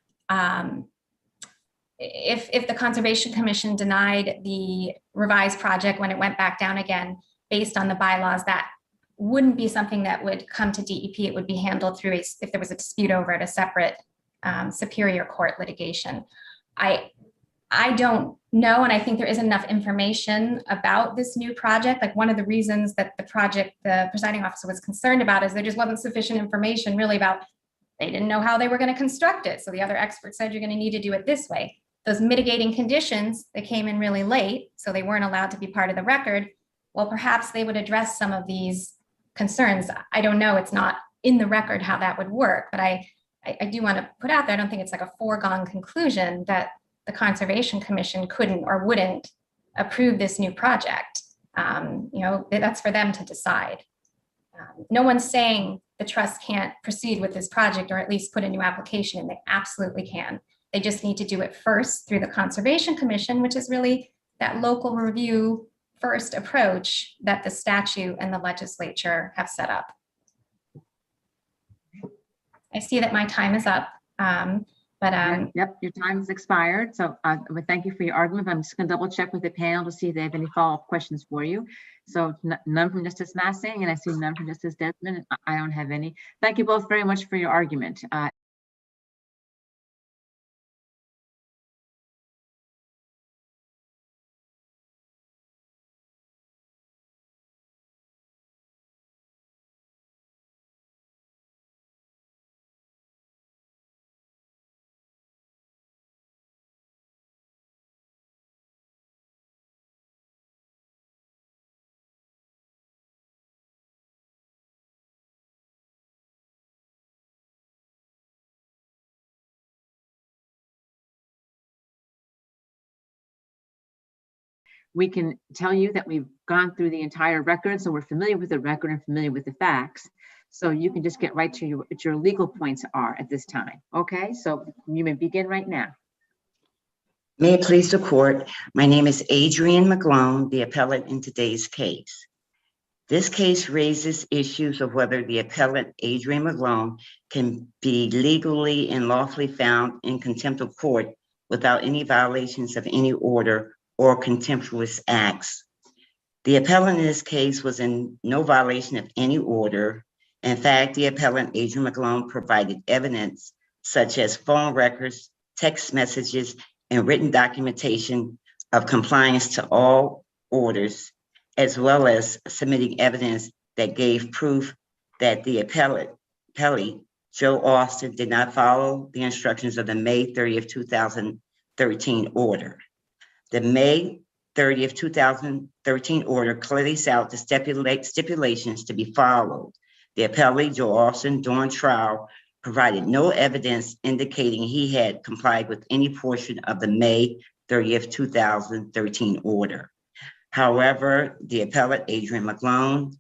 if the Conservation Commission denied the revised project when it went back down again based on the bylaws, that wouldn't be something that would come to DEP. It would be handled through if there was a dispute over it, a separate Superior Court litigation. I don't know, and I think there isn't enough information about this new project. Like, one of the reasons that the presiding officer was concerned about is there just wasn't sufficient information really about, they didn't know how they were going to construct it. So the other experts said you're going to need to do it this way. Those mitigating conditions, they came in really late, so they weren't allowed to be part of the record. Well, perhaps they would address some of these concerns. I don't know, it's not in the record how that would work, but I do want to put out there, I don't think it's like a foregone conclusion that the Conservation Commission couldn't or wouldn't approve this new project. That's for them to decide. No one's saying the trust can't proceed with this project or at least put a new application in. They absolutely can. They just need to do it first through the Conservation Commission, which is really that local review first approach that the statute and the legislature have set up. I see that my time is up. Yep, your time has expired. So thank you for your argument. I'm just going to double check with the panel to see if they have any follow-up questions for you. So none from Justice Massing, and I see none from Justice Desmond. I don't have any. Thank you both very much for your argument. We can tell you that we've gone through the entire record, so we're familiar with the record and familiar with the facts. So you can just get right to what your legal points are at this time. Okay, so you may begin right now. May it please the court, my name is Adrienne McGlone, the appellant in today's case. This case raises issues of whether the appellant, Adrienne McGlone, can be legally and lawfully found in contempt of court without any violations of any order or contemptuous acts. The appellant in this case was in no violation of any order. In fact, the appellant, Adrienne McGlone, provided evidence such as phone records, text messages, and written documentation of compliance to all orders, as well as submitting evidence that gave proof that the appellee, Joe Austin, did not follow the instructions of the May 30th, 2013 order. The May 30th, 2013 order clearly set out the stipulations to be followed. The appellee, Joe Austin, during trial, provided no evidence indicating he had complied with any portion of the May 30th, 2013 order. However, the appellant, Adrienne McGlone,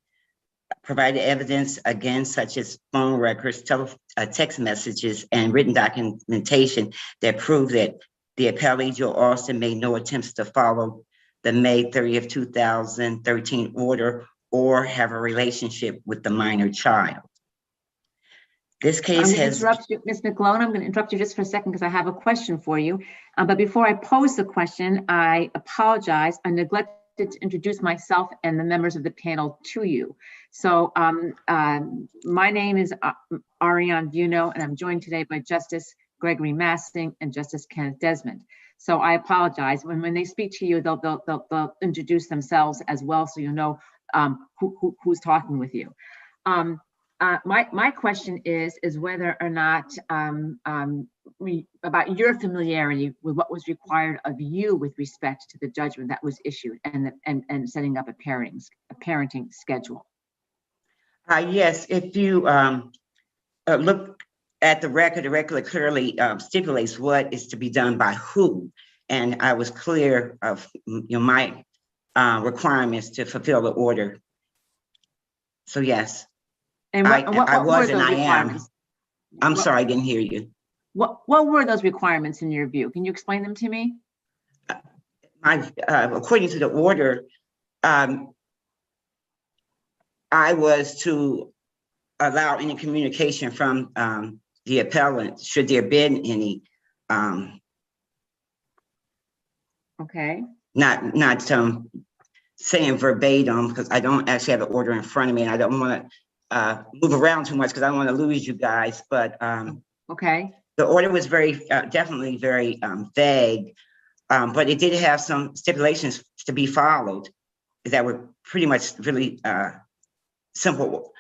provided evidence again, such as phone records, text messages, and written documentation that proved that the appellee, Joe Austin, made no attempts to follow the May 30th, 2013 order or have a relationship with the minor child. This I'm case going to has, interrupt you, Ms. McGlone. I'm going to interrupt you just for a second because I have a question for you. But before I pose the question, I apologize. I neglected to introduce myself and the members of the panel to you. So my name is Ariane Vuno, and I'm joined today by Justice Gregory Massing and Justice Kenneth Desmond. So I apologize. When they speak to you, they'll introduce themselves as well, so you know who's talking with you. My question is whether or not about your familiarity with what was required of you with respect to the judgment that was issued and setting up a parenting schedule. yes, if you look at the record clearly stipulates what is to be done by who. And I was clear of my requirements to fulfill the order. So yes. And what was were and those I am. requirements? I'm sorry, I didn't hear you. What were those requirements in your view? Can you explain them to me? According to the order, I was to allow any communication from the appellant, should there been any. Okay. Not saying verbatim, because I don't actually have the order in front of me, and I don't want to move around too much because I don't want to lose you guys. But okay. The order was definitely very vague, but it did have some stipulations to be followed that were pretty much really simple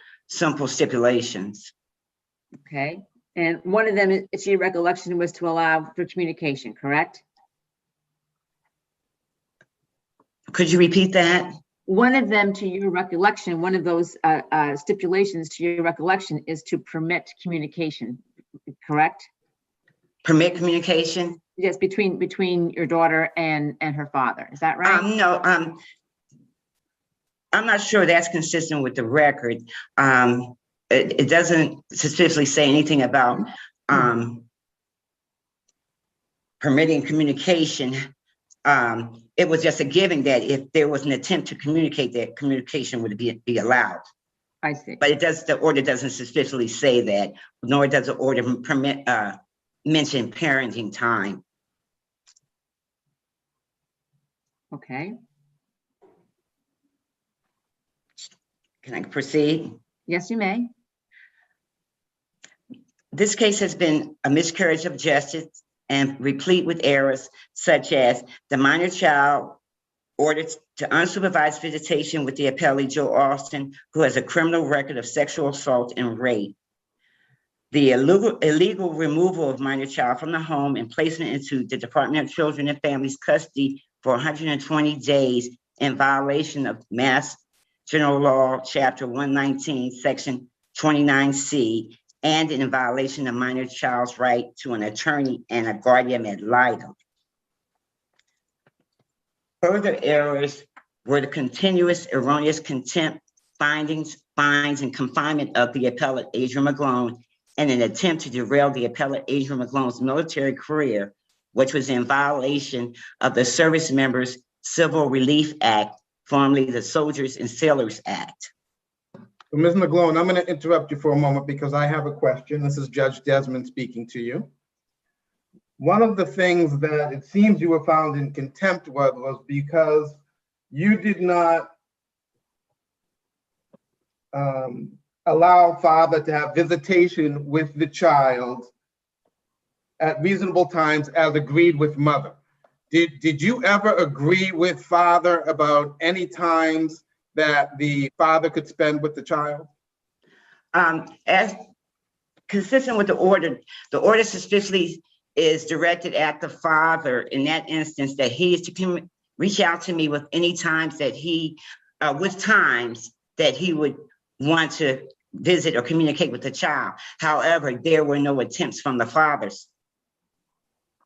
stipulations. Okay. And one of them, to your recollection, was to allow for communication, correct? Could you repeat that? One of them, to your recollection, one of those stipulations to your recollection is to permit communication, correct? Permit communication? Yes, between your daughter and her father. Is that right? No, I'm not sure that's consistent with the record. It doesn't specifically say anything about permitting communication. It was just a given that if there was an attempt to communicate, that communication would be allowed. I see. But the order doesn't specifically say that, nor does the order mention parenting time. Okay. Can I proceed? Yes, you may. This case has been a miscarriage of justice and replete with errors, such as the minor child ordered to unsupervised visitation with the appellee, Joe Austin, who has a criminal record of sexual assault and rape. The illegal removal of minor child from the home and placement into the Department of Children and Families custody for 120 days in violation of Mass General Law, Chapter 119, Section 29C, and in violation of minor child's right to an attorney and a guardian ad litem. Further errors were the continuous erroneous contempt, fines, and confinement of the appellate Adrian McGlone in an attempt to derail the appellate Adrian McGlone's military career, which was in violation of the Service Members Civil Relief Act, formerly the Soldiers and Sailors Act. Ms. McGlone, I'm going to interrupt you for a moment because I have a question. This is Judge Desmond speaking to you. One of the things that it seems you were found in contempt was because you did not allow father to have visitation with the child at reasonable times as agreed with mother. Did you ever agree with father about any times that the father could spend with the child? As consistent with the order specifically is directed at the father in that instance, that he is to reach out to me with any times that he would want to visit or communicate with the child. However, there were no attempts from the fathers.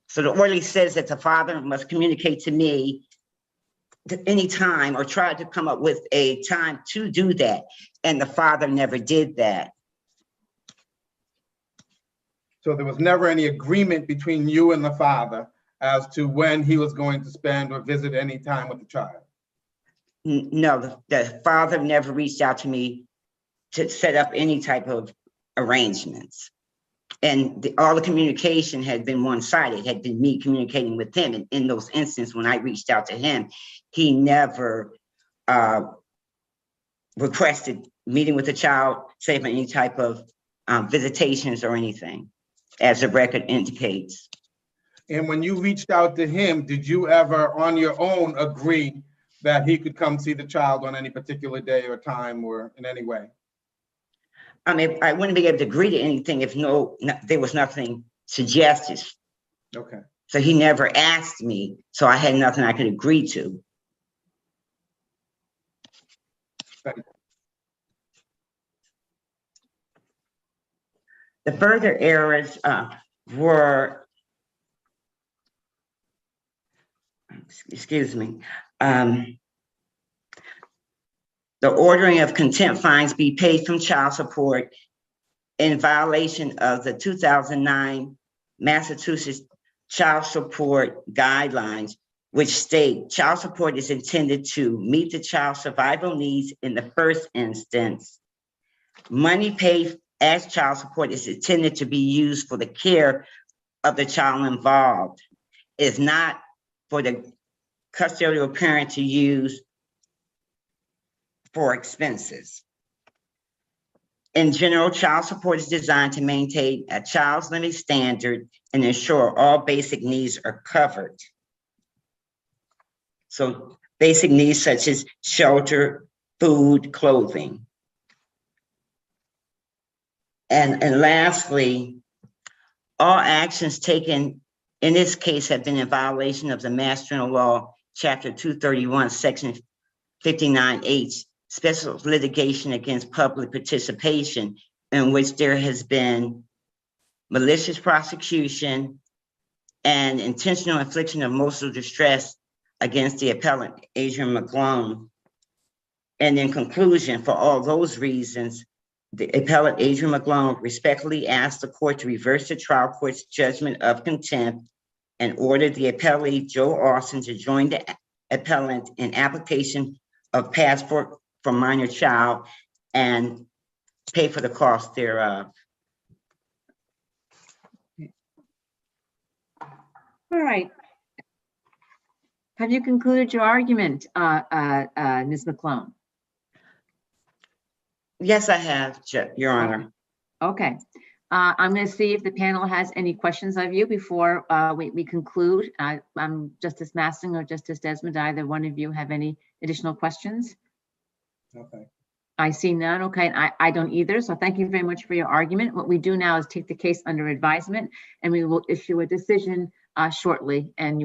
So the order says that the father must communicate to me any time or try to come up with a time to do that. And the father never did that. So there was never any agreement between you and the father as to when he was going to spend or visit any time with the child? No, the father never reached out to me to set up any type of arrangements. And all the communication had been one-sided, had been me communicating with him. And in those instances, when I reached out to him, he never requested meeting with the child, say for any type of visitations or anything, as the record indicates. And when you reached out to him, did you ever on your own agree that he could come see the child on any particular day or time or in any way? I mean, I wouldn't be able to agree to anything if there was nothing suggested. Okay. So he never asked me, so I had nothing I could agree to. Thank you. The further errors were, excuse me, the ordering of contempt fines be paid from child support in violation of the 2009 Massachusetts Child Support Guidelines, which state child support is intended to meet the child's survival needs in the first instance. Money paid as child support is intended to be used for the care of the child involved. It is not for the custodial parent to use for expenses. In general, child support is designed to maintain a child's living standard and ensure all basic needs are covered. So basic needs such as shelter, food, clothing. And lastly, all actions taken in this case have been in violation of the Mistrial Law, Chapter 231, Section 59H, special litigation against public participation, in which there has been malicious prosecution and intentional infliction of emotional distress against the appellant, Adrian McGlone. And in conclusion, for all those reasons, the appellant, Adrian McGlone, respectfully asks the court to reverse the trial court's judgment of contempt and order the appellee, Joe Austin, to join the appellant in application of passport for minor child and pay for the cost thereof. All right. Have you concluded your argument, Ms. McClone? Yes, I have, Your Honor. Okay. I'm going to see if the panel has any questions of you before we conclude. Justice Massing or Justice Desmond, either one of you have any additional questions? Okay. I see none. Okay, I don't either. So thank you very much for your argument. What we do now is take the case under advisement, and we will issue a decision shortly, and you